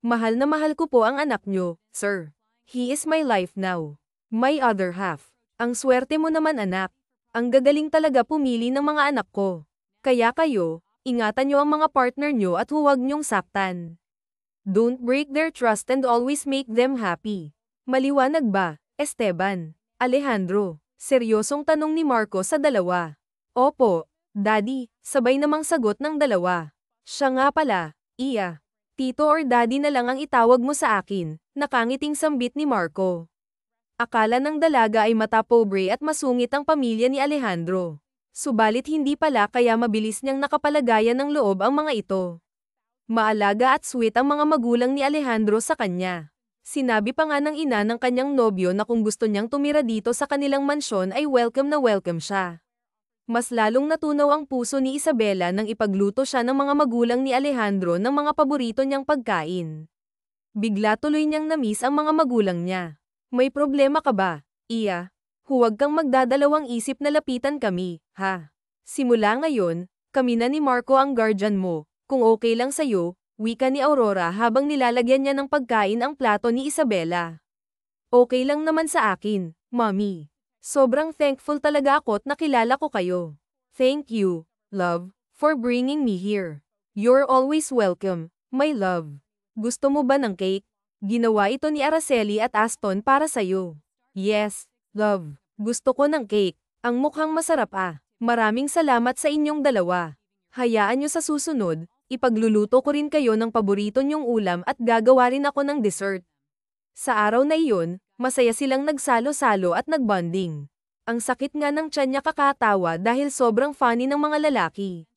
Mahal na mahal ko po ang anak niyo, sir. He is my life now. My other half. Ang swerte mo naman anak. Ang gagaling talaga pumili ng mga anak ko. Kaya kayo, ingatan niyo ang mga partner niyo at huwag niyong saktan. Don't break their trust and always make them happy. Maliwanag ba, Esteban? Alejandro, seryosong tanong ni Marco sa dalawa. Opo, Daddy, sabay namang sagot ng dalawa. Siya nga pala, Iya. Tito or Daddy na lang ang itawag mo sa akin, nakangiting sambit ni Marco. Akala ng dalaga ay matapobre at masungit ang pamilya ni Alejandro. Subalit hindi pala kaya mabilis niyang nakapalagayan ng loob ang mga ito. Maalaga at sweet ang mga magulang ni Alejandro sa kanya. Sinabi pa nga ng ina ng kanyang nobyo na kung gusto niyang tumira dito sa kanilang mansyon ay welcome na welcome siya. Mas lalong natunaw ang puso ni Isabela nang ipagluto siya ng mga magulang ni Alejandro ng mga paborito niyang pagkain. Bigla tuloy niyang namiss ang mga magulang niya. May problema ka ba, Iya? Huwag kang magdadalawang isip na lapitan kami, ha? Simula ngayon, kami na ni Marco ang guardian mo, kung okay lang sa'yo, wika ni Aurora habang nilalagyan niya ng pagkain ang plato ni Isabela. Okay lang naman sa akin, Mommy. Sobrang thankful talaga ako't nakilala ko kayo. Thank you, love, for bringing me here. You're always welcome, my love. Gusto mo ba ng cake? Ginawa ito ni Araceli at Aston para sa'yo. Yes, love. Gusto ko ng cake. Ang mukhang masarap ah. Maraming salamat sa inyong dalawa. Hayaan nyo sa susunod, ipagluluto ko rin kayo ng paborito nyong ulam at gagawa rin ako ng dessert. Sa araw na iyon, masaya silang nagsalo-salo at nagbonding. Ang sakit nga ng tiyan niya kakatawa dahil sobrang funny ng mga lalaki.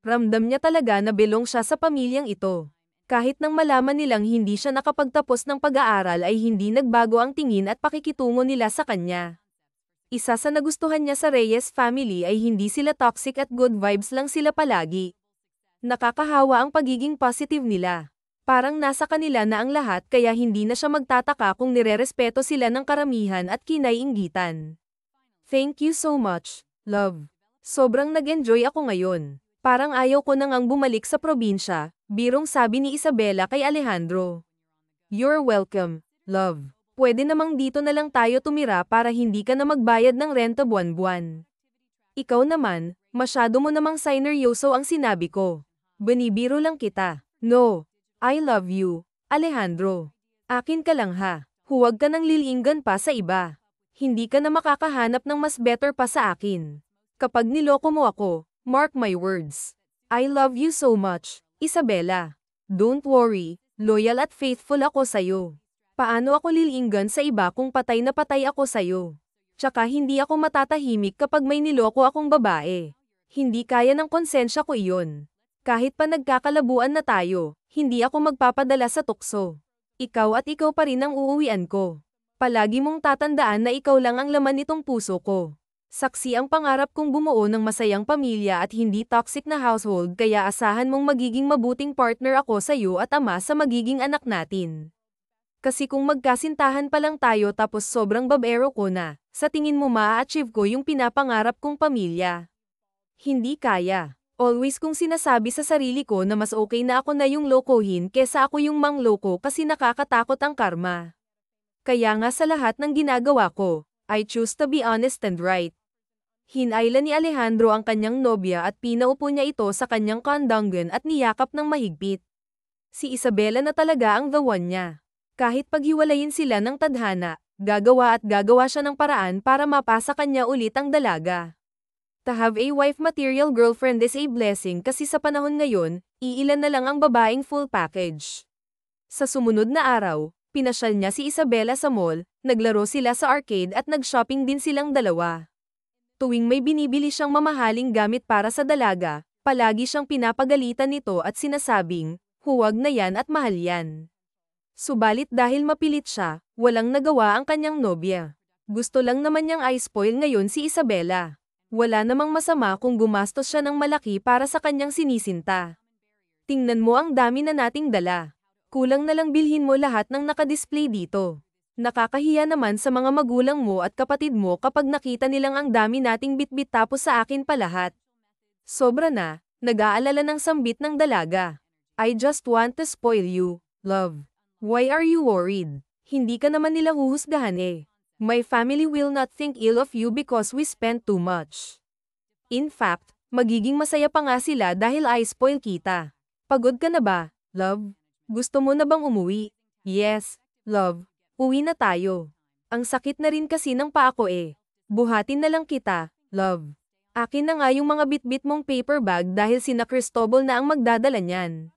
Ramdam niya talaga na belong siya sa pamilyang ito. Kahit nang malaman nilang hindi siya nakapagtapos ng pag-aaral ay hindi nagbago ang tingin at pakikitungo nila sa kanya. Isa sa nagustuhan niya sa Reyes family ay hindi sila toxic at good vibes lang sila palagi. Nakakahawa ang pagiging positive nila. Parang nasa kanila na ang lahat kaya hindi na siya magtataka kung nirerespeto sila ng karamihan at kinaiinggitan. Thank you so much, love. Sobrang nag-enjoy ako ngayon. Parang ayaw ko nang bumalik sa probinsya, birong sabi ni Isabela kay Alejandro. You're welcome, love. Pwede namang dito na lang tayo tumira para hindi ka na magbayad ng renta buwan-buwan. Ikaw naman, masyado mo namang sineryoso ang sinabi ko. Binibiro lang kita. No. I love you, Alejandro. Akin ka lang ha. Huwag ka nang lilinggan pa sa iba. Hindi ka na makakahanap ng mas better pa sa akin. Kapag niloko mo ako, mark my words. I love you so much, Isabela. Don't worry, loyal at faithful ako sa'yo. Paano ako lilinggan sa iba kung patay na patay ako sa'yo? Tsaka hindi ako matatahimik kapag may niloko akong babae. Hindi kaya ng konsensya ko iyon. Kahit pa nagkakalabuan na tayo, hindi ako magpapadala sa tukso. Ikaw at ikaw pa rin ang uuwian ko. Palagi mong tatandaan na ikaw lang ang laman nitong puso ko. Saksi ang pangarap kong bumuo ng masayang pamilya at hindi toxic na household kaya asahan mong magiging mabuting partner ako sa iyo at ama sa magiging anak natin. Kasi kung magkasintahan pa lang tayo tapos sobrang babero ko na, sa tingin mo maa-achieve ko yung pinapangarap kong pamilya? Hindi kaya. Always kong sinasabi sa sarili ko na mas okay na ako na yung lokohin kesa ako yung mangloko kasi nakakatakot ang karma. Kaya nga sa lahat ng ginagawa ko, I choose to be honest and right. Hinayla ni Alejandro ang kanyang nobya at pinaupo niya ito sa kanyang kandanggan at niyakap ng mahigpit. Si Isabela na talaga ang the one niya. Kahit paghiwalayin sila ng tadhana, gagawa siya ng paraan para mapasa kanya ulit ang dalaga. To have a wife material girlfriend is a blessing kasi sa panahon ngayon, iilan na lang ang babaeng full package. Sa sumunod na araw, pinasyal niya si Isabela sa mall, naglaro sila sa arcade at nag-shopping din silang dalawa. Tuwing may binibili siyang mamahaling gamit para sa dalaga, palagi siyang pinapagalitan nito at sinasabing, huwag na yan at mahal yan. Subalit dahil mapilit siya, walang nagawa ang kanyang nobya. Gusto lang naman niyang i-spoil ngayon si Isabela. Wala namang masama kung gumastos siya ng malaki para sa kanyang sinisinta. Tingnan mo ang dami na nating dala. Kulang na lang bilhin mo lahat ng nakadisplay dito. Nakakahiya naman sa mga magulang mo at kapatid mo kapag nakita nilang ang dami nating bitbit tapos sa akin pa lahat. Sobra na, nag-aalala ng sambit ng dalaga. I just want to spoil you, love. Why are you worried? Hindi ka naman nila huhusgahan eh. My family will not think ill of you because we spent too much. In fact, magiging masaya pa nga sila dahil I-spoil kita. Pagod ka na ba, love? Gusto mo na bang umuwi? Yes, love. Uwi na tayo. Ang sakit na rin kasi ng paa ko eh. Buhatin na lang kita, love. Akin na nga yung mga bitbit mong paper bag dahil sina Cristobal na ang magdadala niyan.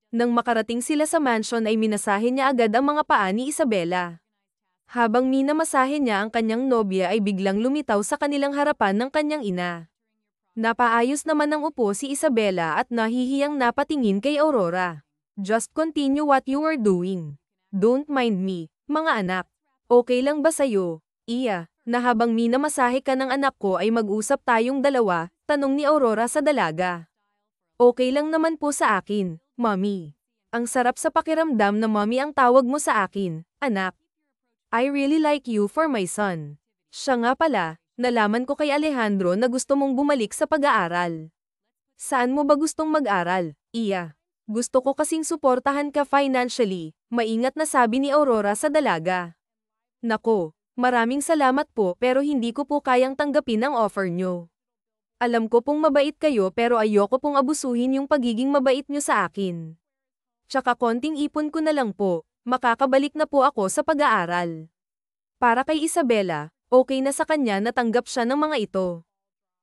Nang makarating sila sa mansion ay minasahe niya agad ang mga paa ni Isabela. Habang minamasahe niya ang kanyang nobya ay biglang lumitaw sa kanilang harapan ng kanyang ina. Napaayos naman ng upo si Isabela at nahihiyang napatingin kay Aurora. Just continue what you are doing. Don't mind me, mga anak. Okay lang ba sa'yo, Iya, na habang minamasahe ka ng anak ko ay mag-usap tayong dalawa, tanong ni Aurora sa dalaga. Okay lang naman po sa akin, Mommy. Ang sarap sa pakiramdam na Mommy ang tawag mo sa akin, anak. I really like you for my son. Siya nga pala, nalaman ko kay Alejandro na gusto mong bumalik sa pag-aaral. Saan mo ba gustong mag-aral, Iya? Gusto ko kasing suportahan ka financially, maingat na sabi ni Aurora sa dalaga. Nako, maraming salamat po pero hindi ko po kayang tanggapin ang offer nyo. Alam ko pong mabait kayo pero ayoko pong abusuhin yung pagiging mabait nyo sa akin. Tsaka konting ipon ko na lang po. Makakabalik na po ako sa pag-aaral. Para kay Isabela, okay na sa kanya na tanggap siya ng mga ito.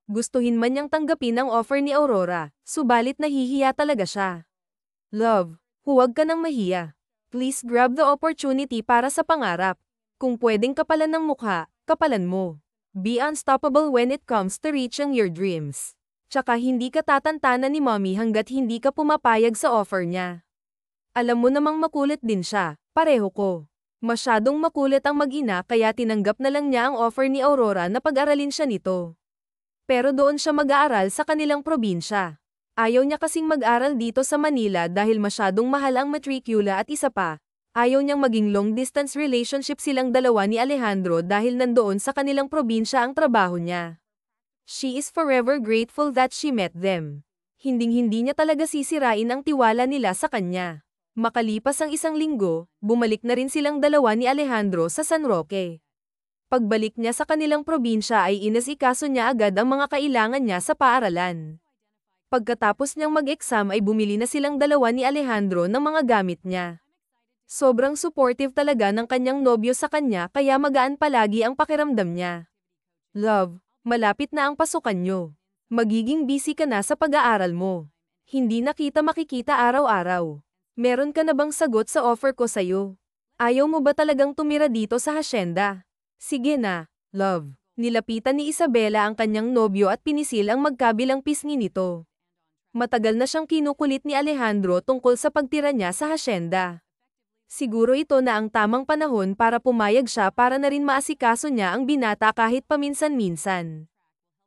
Gustuhin man niyang tanggapin ang offer ni Aurora, subalit nahihiya talaga siya. Love, huwag ka nang mahiya. Please grab the opportunity para sa pangarap. Kung pwedeng kapalan ng mukha, kapalan mo. Be unstoppable when it comes to reaching your dreams. Tsaka hindi ka tatantanan ni Mommy hanggat hindi ka pumapayag sa offer niya. Alam mo namang makulit din siya, pareho ko. Masyadong makulit ang mag-ina kaya tinanggap na lang niya ang offer ni Aurora na pag-aralin siya nito. Pero doon siya mag-aaral sa kanilang probinsya. Ayaw niya kasing mag-aral dito sa Manila dahil masyadong mahal ang matrikula at isa pa, ayaw niyang maging long-distance relationship silang dalawa ni Alejandro dahil nandoon sa kanilang probinsya ang trabaho niya. She is forever grateful that she met them. Hinding-hindi niya talaga sisirain ang tiwala nila sa kanya. Makalipas ang isang linggo, bumalik na rin silang dalawa ni Alejandro sa San Roque. Pagbalik niya sa kanilang probinsya ay inasikaso niya agad ang mga kailangan niya sa paaralan. Pagkatapos niyang mag-exam ay bumili na silang dalawa ni Alejandro ng mga gamit niya. Sobrang supportive talaga ng kanyang nobyo sa kanya kaya magaan palagi ang pakiramdam niya. Love, malapit na ang pasukan niyo. Magiging busy ka na sa pag-aaral mo. Hindi na kita makikita araw-araw. Meron ka na bang sagot sa offer ko sa'yo? Ayaw mo ba talagang tumira dito sa hasyenda? Sige na, love. Nilapitan ni Isabela ang kanyang nobyo at pinisil ang magkabilang pisngi nito. Matagal na siyang kinukulit ni Alejandro tungkol sa pagtira niya sa hasyenda. Siguro ito na ang tamang panahon para pumayag siya para na rin maasikaso niya ang binata kahit paminsan-minsan.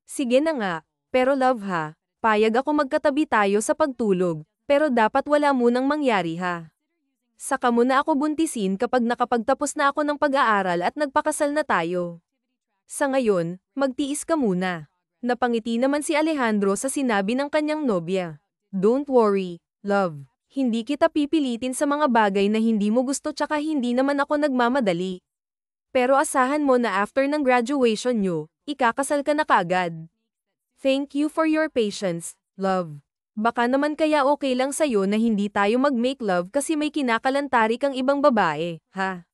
Sige na nga, pero love ha, payag ako magkatabi tayo sa pagtulog, pero dapat wala munang mangyari ha. Saka mo na ako buntisin kapag nakapagtapos na ako ng pag-aaral at nagpakasal na tayo. Sa ngayon, magtiis ka muna. Napangiti naman si Alejandro sa sinabi ng kanyang nobya. Don't worry, love. Hindi kita pipilitin sa mga bagay na hindi mo gusto tsaka hindi naman ako nagmamadali. Pero asahan mo na after ng graduation nyo, ikakasal ka na kaagad. Thank you for your patience, love. Baka naman kaya okay lang sa'yo na hindi tayo mag-make love kasi may kinakalantari kang ibang babae, ha?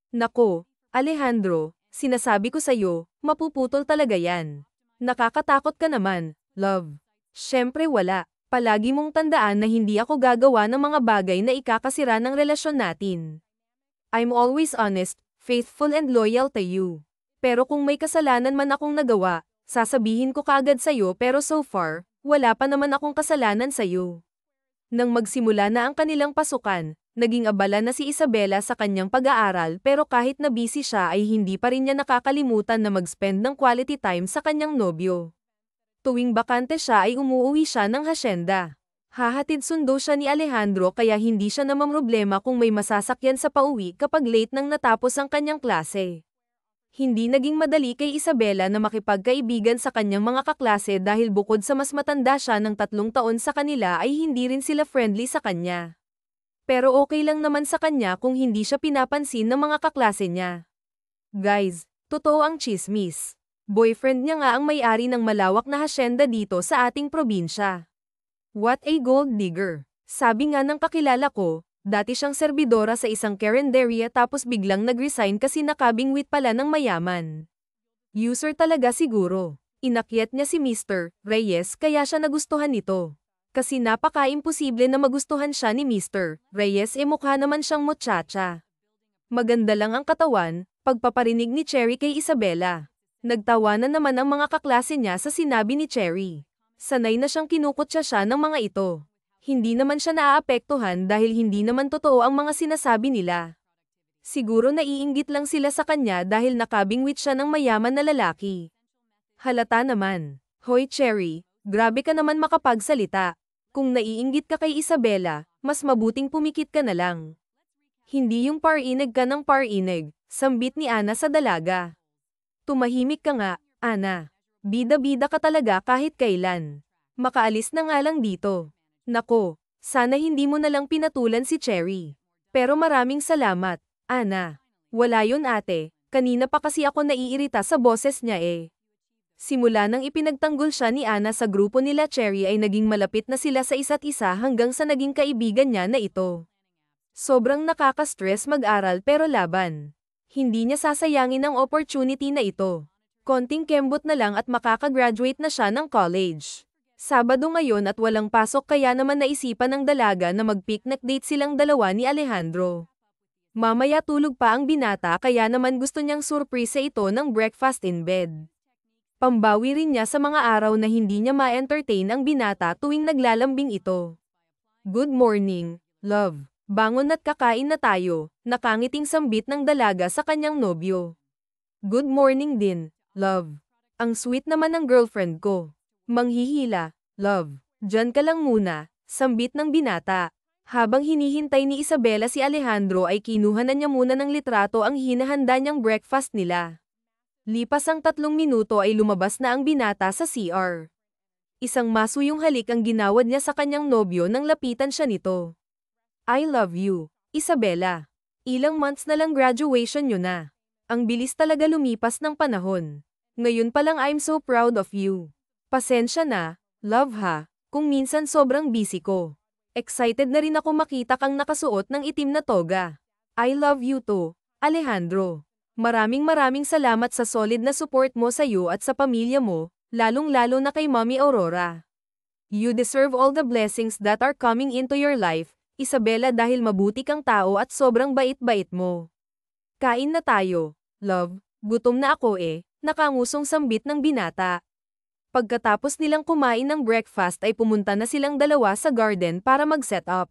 Nako, Alejandro, sinasabi ko sa'yo, mapuputol talaga yan. Nakakatakot ka naman, love. Siyempre wala. Palagi mong tandaan na hindi ako gagawa ng mga bagay na ikakasira ng relasyon natin. I'm always honest, faithful and loyal to you. Pero kung may kasalanan man akong nagawa, sasabihin ko kaagad sa'yo pero so far, wala pa naman akong kasalanan sa'yo. Nang magsimula na ang kanilang pasukan, naging abala na si Isabela sa kanyang pag-aaral pero kahit na busy siya ay hindi pa rin niya nakakalimutan na mag-spend ng quality time sa kanyang nobyo. Tuwing bakante siya ay umuuwi siya ng hasyenda. Hahatid sundo siya ni Alejandro kaya hindi siya namamroblema kung may masasakyan sa pauwi kapag late nang natapos ang kanyang klase. Hindi naging madali kay Isabela na makipagkaibigan sa kanyang mga kaklase dahil bukod sa mas matanda siya ng 3 taon sa kanila ay hindi rin sila friendly sa kanya. Pero okay lang naman sa kanya kung hindi siya pinapansin ng mga kaklase niya. Guys, totoo ang chismis. Boyfriend niya nga ang may-ari ng malawak na hasyenda dito sa ating probinsya. What a gold digger. Sabi nga ng kakilala ko, dati siyang serbidora sa isang carinderia tapos biglang nag-resign kasi nakabingwit pala ng mayaman. User talaga siguro. Inakyat niya si Mr. Reyes kaya siya nagustuhan nito. Kasi napaka-imposible na magustuhan siya ni Mr. Reyes mukha naman siyang muchacha. Maganda lang ang katawan, pagpaparinig ni Cherry kay Isabela. Nagtawanan naman ang mga kaklase niya sa sinabi ni Cherry. Sanay na siyang kinukutya siya ng mga ito. Hindi naman siya naaapektuhan dahil hindi naman totoo ang mga sinasabi nila. Siguro naiinggit lang sila sa kanya dahil nakabingwit siya ng mayaman na lalaki. Halata naman. Hoy Cherry, grabe ka naman makapagsalita. Kung naiinggit ka kay Isabela, mas mabuting pumikit ka na lang. Hindi yung parinig ka ng parinig, sambit ni Ana sa dalaga. Tumahimik ka nga, Ana. Bida-bida ka talaga kahit kailan. Makaalis na nga lang dito. Nako, sana hindi mo na lang pinatulan si Cherry. Pero maraming salamat, Ana. Wala yun ate, kanina pa kasi ako naiirita sa boses niya eh. Simula nang ipinagtanggol siya ni Ana sa grupo nila Cherry ay naging malapit na sila sa isa't isa hanggang sa naging kaibigan niya na ito. Sobrang nakaka-stress mag-aral pero laban. Hindi niya sasayangin ang opportunity na ito. Konting kembot na lang at makakagraduate na siya ng college. Sabado ngayon at walang pasok kaya naman naisipan ng dalaga na mag-picnic date silang dalawa ni Alejandro. Mamaya tulog pa ang binata kaya naman gusto niyang surprise ito ng breakfast in bed. Pambawi rin niya sa mga araw na hindi niya ma-entertain ang binata tuwing naglalambing ito. Good morning, love. Bangon at kakain na tayo, nakangiting sambit ng dalaga sa kanyang nobyo. Good morning din, love. Ang sweet naman ng girlfriend ko. Manghihila, love. Diyan ka lang muna, sambit ng binata. Habang hinihintay ni Isabela si Alejandro ay kinuha na niya muna ng litrato ang hinahanda niyang breakfast nila. Lipas ang 3 minuto ay lumabas na ang binata sa CR. Isang masuyong halik ang ginawad niya sa kanyang nobyo nang lapitan siya nito. I love you, Isabela. Ilang months na lang graduation nyo na. Ang bilis talaga lumipas ng panahon. Ngayon pa lang I'm so proud of you. Pasensya na, love ha, kung minsan sobrang busy ko. Excited na rin ako makita kang nakasuot ng itim na toga. I love you too, Alejandro. Maraming salamat sa solid na support mo sa iyo at sa pamilya mo, lalong-lalo na kay Mommy Aurora. You deserve all the blessings that are coming into your life, Isabela dahil mabuti kang tao at sobrang bait-bait mo. Kain na tayo, love, gutom na ako nakangusong sambit ng binata. Pagkatapos nilang kumain ng breakfast ay pumunta na silang dalawa sa garden para mag-set up.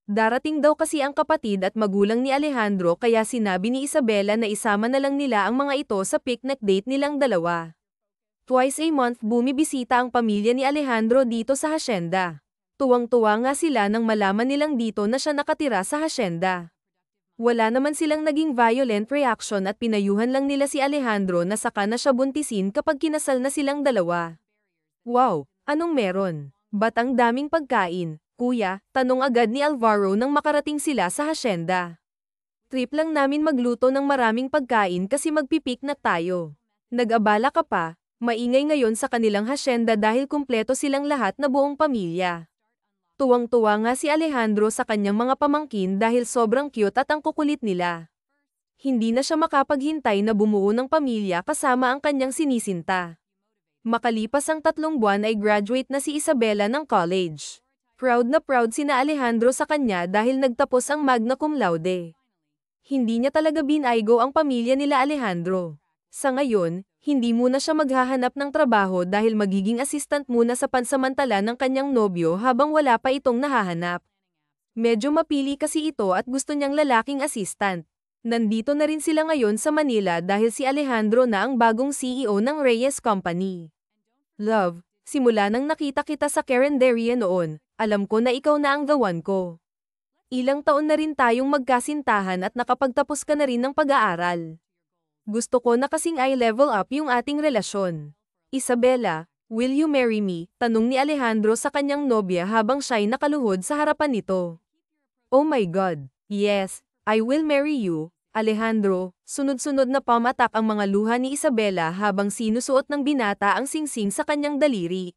Darating daw kasi ang kapatid at magulang ni Alejandro kaya sinabi ni Isabela na isama na lang nila ang mga ito sa picnic date nilang dalawa. Twice a month bumibisita ang pamilya ni Alejandro dito sa hasyenda. Tuwang-tuwa nga sila nang malaman nilang dito na siya nakatira sa hasyenda. Wala naman silang naging violent reaction at pinayuhan lang nila si Alejandro na saka na siya buntisin kapag kinasal na silang dalawa. Wow, anong meron? Ba't ang daming pagkain, kuya? Tanong agad ni Alvaro nang makarating sila sa hasyenda. Trip lang namin magluto ng maraming pagkain kasi magpipiknik tayo. Nag-abala ka pa, maingay ngayon sa kanilang hasyenda dahil kumpleto silang lahat na buong pamilya. Tuwang-tuwa nga si Alejandro sa kanyang mga pamangkin dahil sobrang cute at ang kukulit nila. Hindi na siya makapaghintay na bumuo ng pamilya kasama ang kanyang sinisinta. Makalipas ang 3 buwan ay graduate na si Isabela ng college. Proud na proud sina Alejandro sa kanya dahil nagtapos ang magna cum laude. Hindi niya talaga binaygo ang pamilya nila Alejandro. Sa ngayon, hindi muna siya maghahanap ng trabaho dahil magiging assistant muna sa pansamantala ng kanyang nobyo habang wala pa itong nahahanap. Medyo mapili kasi ito at gusto niyang lalaking assistant. Nandito na rin sila ngayon sa Manila dahil si Alejandro na ang bagong CEO ng Reyes Company. Love, simula nang nakita kita sa Carinderia noon, alam ko na ikaw na ang the one ko. Ilang taon na rin tayong magkasintahan at nakapagtapos ka na rin ng pag-aaral. Gusto ko na kasing i-level up yung ating relasyon. Isabela, will you marry me? Tanong ni Alejandro sa kanyang nobya habang siya'y nakaluhod sa harapan nito. Oh my God, yes, I will marry you, Alejandro. Sunod-sunod na pamatak ang mga luha ni Isabela habang sinusuot ng binata ang singsing sa kanyang daliri.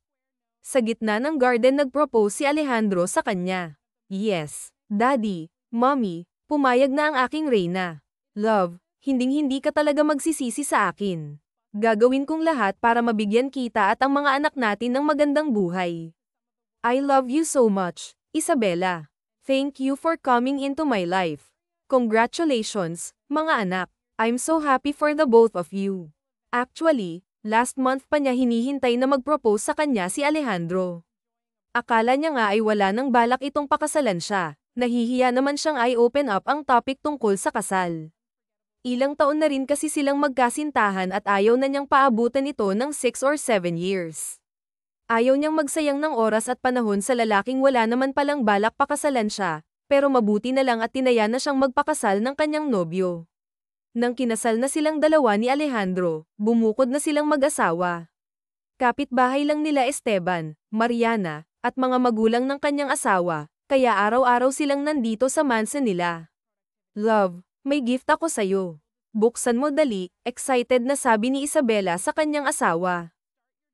Sa gitna ng garden nag-propose si Alejandro sa kanya. Yes, Daddy, Mommy, pumayag na ang aking reyna. Love, hinding-hindi ka talaga magsisisi sa akin. Gagawin kong lahat para mabigyan kita at ang mga anak natin ng magandang buhay. I love you so much, Isabela. Thank you for coming into my life. Congratulations, mga anak. I'm so happy for the both of you. Actually, last month pa niya hinihintay na mag-propose sa kanya si Alejandro. Akala niya nga ay wala nang balak itong pakasalan siya. Nahihiya naman siyang i-open up ang topic tungkol sa kasal. Ilang taon na rin kasi silang magkasintahan at ayaw na niyang paabutan ito ng 6 or 7 years. Ayaw niyang magsayang ng oras at panahon sa lalaking wala naman palang balak pakasalan siya, pero mabuti na lang at tinaya na siyang magpakasal ng kanyang nobyo. Nang kinasal na silang dalawa ni Alejandro, bumukod na silang mag-asawa. Kapitbahay lang nila Esteban, Mariana, at mga magulang ng kanyang asawa, kaya araw-araw silang nandito sa mansion nila. Love, may gift ako sa'yo. Buksan mo dali, excited na sabi ni Isabela sa kanyang asawa.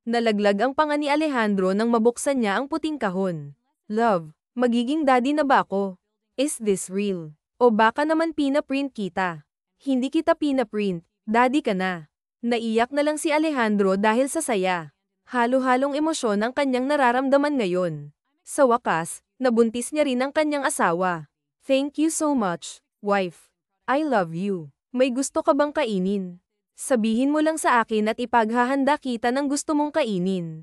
Nalaglag ang panga ni Alejandro nang mabuksan niya ang puting kahon. Love, magiging daddy na ba ako? Is this real? O baka naman pinaprint kita? Hindi kita pinaprint, daddy ka na. Naiyak na lang si Alejandro dahil sa saya. Halo-halong emosyon ang kanyang nararamdaman ngayon. Sa wakas, nabuntis niya rin ang kanyang asawa. Thank you so much, wife. I love you. May gusto ka bang kainin? Sabihin mo lang sa akin at ipaghahanda kita ng gusto mong kainin.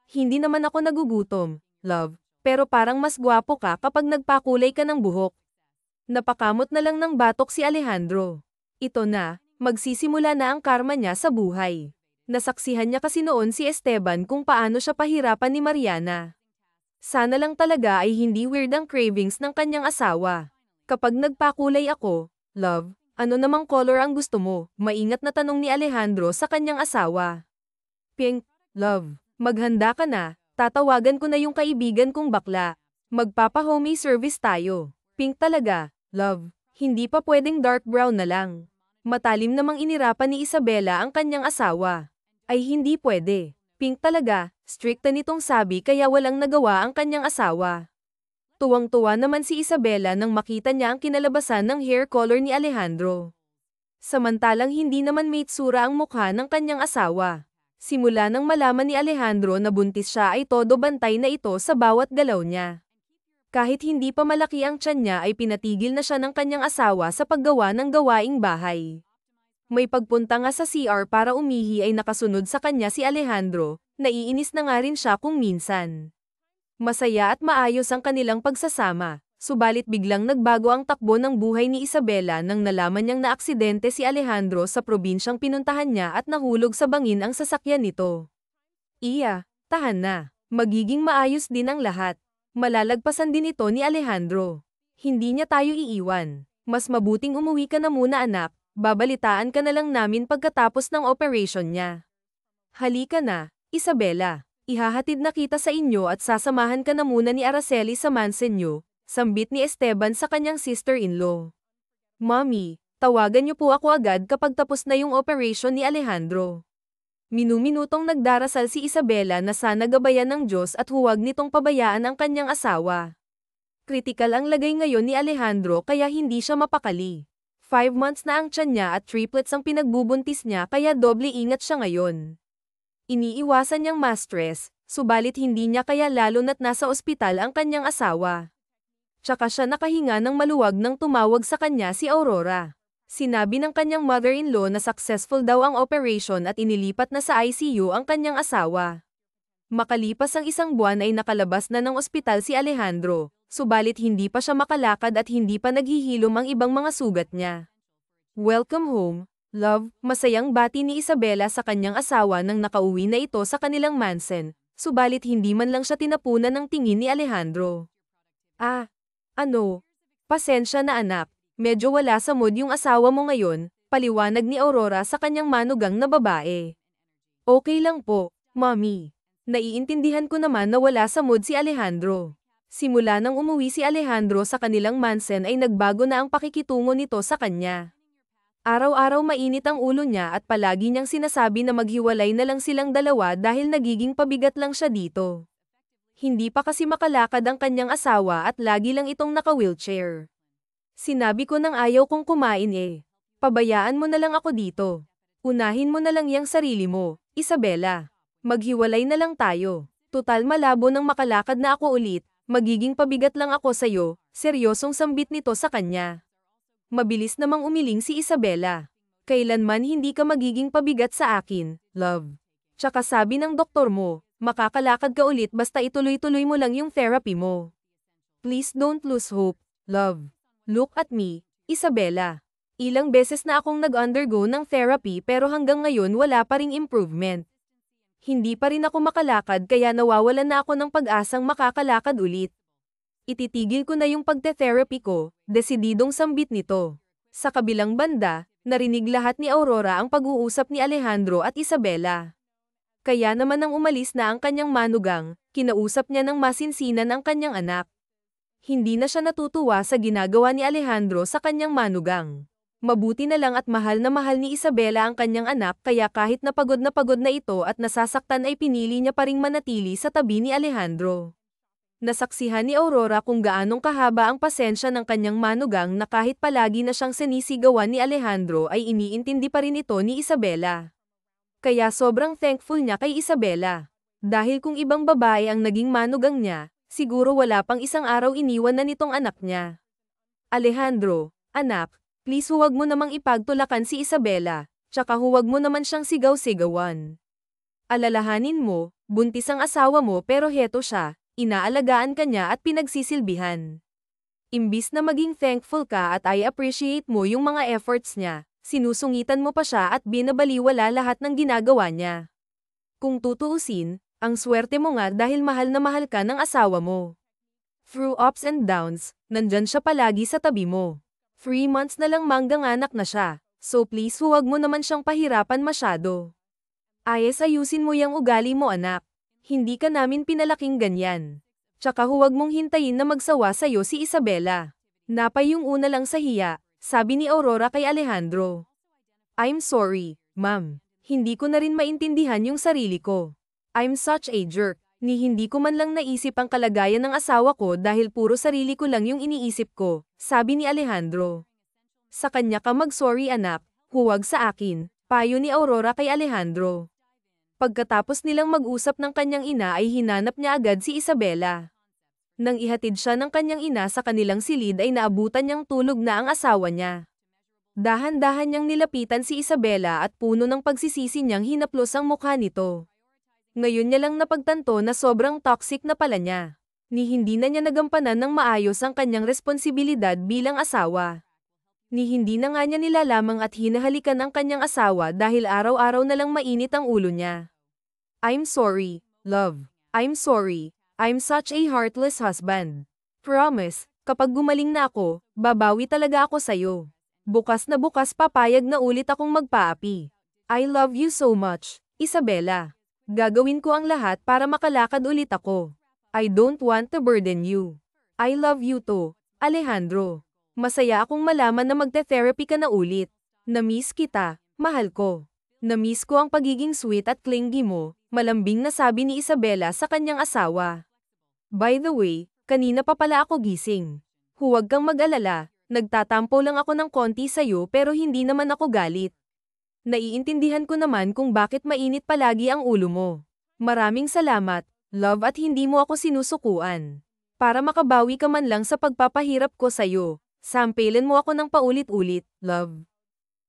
Hindi naman ako nagugutom, love, pero parang mas gwapo ka kapag nagpakulay ka ng buhok. Napakamot na lang ng batok si Alejandro. Ito na, magsisimula na ang karma niya sa buhay. Nasaksihan niya kasi noon si Esteban kung paano siya pahirapan ni Mariana. Sana lang talaga ay hindi weird ang cravings ng kanyang asawa. Kapag nagpakulay ako, love, ano namang color ang gusto mo? Maingat na tanong ni Alejandro sa kanyang asawa. Pink, love, maghanda ka na, tatawagan ko na yung kaibigan kong bakla. Magpapa-homey service tayo. Pink talaga, love, hindi pa pwedeng dark brown na lang. Matalim namang inirapan ni Isabela ang kanyang asawa. Ay hindi pwede. Pink talaga, stricta nitong sabi kaya walang nagawa ang kanyang asawa. Tuwang-tuwa naman si Isabela nang makita niya ang kinalabasan ng hair color ni Alejandro. Samantalang hindi naman may itsura ang mukha ng kanyang asawa. Simula nang malaman ni Alejandro na buntis siya ay todo bantay na ito sa bawat galaw niya. Kahit hindi pa malaki ang tiyan niya ay pinatigil na siya ng kanyang asawa sa paggawa ng gawaing bahay. May pagpunta nga sa CR para umihi ay nakasunod sa kanya si Alejandro, naiinis na nga rin siya kung minsan. Masaya at maayos ang kanilang pagsasama. Subalit biglang nagbago ang takbo ng buhay ni Isabela nang nalaman niyang naaksidente si Alejandro sa probinsyang pinuntahan niya at nahulog sa bangin ang sasakyan nito. Iya, tahan na. Magiging maayos din ang lahat. Malalagpasan din ito ni Alejandro. Hindi niya tayo iiwan. Mas mabuting umuwi ka na muna anak, babalitaan ka na lang namin pagkatapos ng operation niya. Halika na, Isabela. Ihahatid na kita sa inyo at sasamahan ka na muna ni Araceli sa mansion niyo, sambit ni Esteban sa kanyang sister-in-law. Mommy, tawagan niyo po ako agad kapag tapos na yung operation ni Alejandro. Minuminutong nagdarasal si Isabela na sana gabayan ng Diyos at huwag nitong pabayaan ang kanyang asawa. Kritikal ang lagay ngayon ni Alejandro kaya hindi siya mapakali. 5 months na ang tiyan niya at triplets ang pinagbubuntis niya kaya doble ingat siya ngayon. Iniiwasan niyang ma-stress, subalit hindi niya kaya lalo na't nasa ospital ang kanyang asawa. Tsaka siya nakahinga ng maluwag nang tumawag sa kanya si Aurora. Sinabi ng kanyang mother-in-law na successful daw ang operation at inilipat na sa ICU ang kanyang asawa. Makalipas ang 1 buwan ay nakalabas na ng ospital si Alejandro, subalit hindi pa siya makalakad at hindi pa naghihilom ang ibang mga sugat niya. Welcome home, love, masayang bati ni Isabela sa kanyang asawa nang nakauwi na ito sa kanilang mansion, subalit hindi man lang siya tinapunan ng tingin ni Alejandro. Pasensya na anak, medyo wala sa mood yung asawa mo ngayon, paliwanag ni Aurora sa kanyang manugang na babae. Okay lang po, mommy. Naiintindihan ko naman na wala sa mood si Alejandro. Simula nang umuwi si Alejandro sa kanilang mansion ay nagbago na ang pakikitungo nito sa kanya. Araw-araw mainit ang ulo niya at palagi niyang sinasabi na maghiwalay na lang silang dalawa dahil nagiging pabigat lang siya dito. Hindi pa kasi makalakad ang kanyang asawa at lagi lang itong naka-wheelchair. Sinabi ko nang ayaw kong kumain eh. Pabayaan mo na lang ako dito. Unahin mo na lang yang sarili mo, Isabela. Maghiwalay na lang tayo. Tutal malabo nang makalakad na ako ulit, magiging pabigat lang ako sa'yo, seryosong sambit nito sa kanya. Mabilis namang umiling si Isabela. Kailanman hindi ka magiging pabigat sa akin, love. Tsaka sabi ng doktor mo, makakalakad ka ulit basta ituloy-tuloy mo lang yung therapy mo. Please don't lose hope, love. Look at me, Isabela. Ilang beses na akong nag-undergo ng therapy pero hanggang ngayon wala pa ring improvement. Hindi pa rin ako makalakad kaya nawawalan na ako ng pag-asang makakalakad ulit. Ititigil ko na yung pagte-therapy ko, desididong sambit nito. Sa kabilang banda, narinig lahat ni Aurora ang pag-uusap ni Alejandro at Isabela. Kaya naman nang umalis na ang kanyang manugang, kinausap niya ng masinsinan ang kanyang anak. Hindi na siya natutuwa sa ginagawa ni Alejandro sa kanyang manugang. Mabuti na lang at mahal ni Isabela ang kanyang anak kaya kahit na pagod na ito at nasasaktan ay pinili niya pa ring manatili sa tabi ni Alejandro. Nasaksihan ni Aurora kung gaanong kahaba ang pasensya ng kanyang manugang na kahit palagi na siyang sinisigawan ni Alejandro ay iniintindi pa rin ito ni Isabela. Kaya sobrang thankful niya kay Isabela. Dahil kung ibang babae ang naging manugang niya, siguro wala pang 1 araw iniwan na nitong anak niya. Alejandro, anak, please huwag mo namang ipagtulakan si Isabela, tsaka huwag mo naman siyang sigaw-sigawan. Alalahanin mo, buntis ang asawa mo pero heto siya, inaalagaan ka niya at pinagsisilbihan. Imbis na maging thankful ka at I appreciate mo yung mga efforts niya, sinusungitan mo pa siya at binabaliwala lahat ng ginagawa niya. Kung tutuusin, ang swerte mo nga dahil mahal na mahal ka ng asawa mo. Through ups and downs, nandyan siya palagi sa tabi mo. 3 months na lang mangganganak na siya, so please huwag mo naman siyang pahirapan masyado. Ayusin mo yung ugali mo anak. Hindi ka namin pinalaking ganyan. Tsaka huwag mong hintayin na magsawa sa'yo si Isabela. Napay yung una lang sa hiya, sabi ni Aurora kay Alejandro. I'm sorry, ma'am. Hindi ko na rin maintindihan yung sarili ko. I'm such a jerk, ni hindi ko man lang naisip ang kalagayan ng asawa ko dahil puro sarili ko lang yung iniisip ko, sabi ni Alejandro. Sa kanya ka mag-sorry anak, huwag sa akin, payo ni Aurora kay Alejandro. Pagkatapos nilang mag-usap ng kanyang ina ay hinanap niya agad si Isabela. Nang ihatid siya ng kanyang ina sa kanilang silid ay naabutan niyang tulog na ang asawa niya. Dahan-dahan niyang nilapitan si Isabela at puno ng pagsisisi niyang hinaplos ang mukha nito. Ngayon niya lang napagtanto na sobrang toxic na pala niya. Ni hindi na niya nagampanan ng maayos ang kanyang responsibilidad bilang asawa. Ni hindi na nga niya nilalamang at hinahalikan ang kanyang asawa dahil araw-araw na lang mainit ang ulo niya. I'm sorry, love. I'm sorry. I'm such a heartless husband. Promise, kapag gumaling na ako, babawi talaga ako sa'yo. Bukas na bukas papayag na ulit akong magpaapi. I love you so much, Isabela. Gagawin ko ang lahat para makalakad ulit ako. I don't want to burden you. I love you too, Alejandro. Masaya akong malaman na magte-therapy ka na ulit. Na-miss kita, mahal ko. Na-miss ko ang pagiging sweet at clingy mo, malambing na sabi ni Isabela sa kanyang asawa. By the way, kanina pa pala ako gising. Huwag kang mag-alala, nagtatampo lang ako ng konti sa'yo pero hindi naman ako galit. Naiintindihan ko naman kung bakit mainit palagi ang ulo mo. Maraming salamat, love, at hindi mo ako sinusukuan. Para makabawi ka man lang sa pagpapahirap ko sa'yo, sampailan mo ako ng paulit-ulit, love.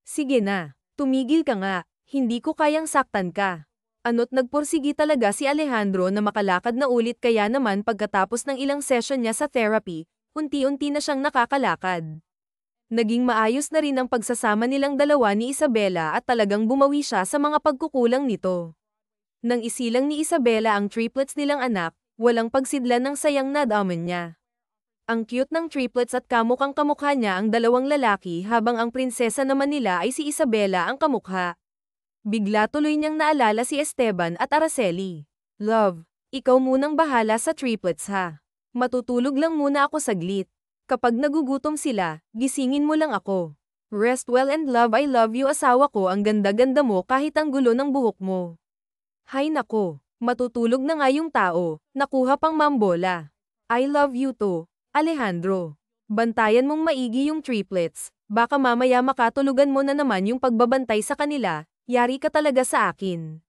Sige na, tumigil ka nga, hindi ko kayang saktan ka. Ano't nagpursigi talaga si Alejandro na makalakad na ulit, kaya naman pagkatapos ng ilang session niya sa therapy, unti-unti na siyang nakakalakad. Naging maayos na rin ang pagsasama nilang dalawa ni Isabela at talagang bumawi siya sa mga pagkukulang nito. Nang isilang ni Isabela ang triplets nilang anak, walang pagsidlan ng sayang nadaman niya. Ang cute ng triplets at kamukhang kamukha niya ang dalawang lalaki habang ang prinsesa naman nila ay si Isabela ang kamukha. Bigla tuloy niyang naalala si Esteban at Araceli. Love, ikaw munang bahala sa triplets ha. Matutulog lang muna ako saglit. Kapag nagugutom sila, gisingin mo lang ako. Rest well and love, I love you asawa ko, ang ganda-ganda mo kahit ang gulo ng buhok mo. Hay nako, matutulog na nga yung tao, nakuha pang mambola. I love you too, Alejandro. Bantayan mong maigi yung triplets, baka mamaya makatulugan mo na naman yung pagbabantay sa kanila, yari ka talaga sa akin.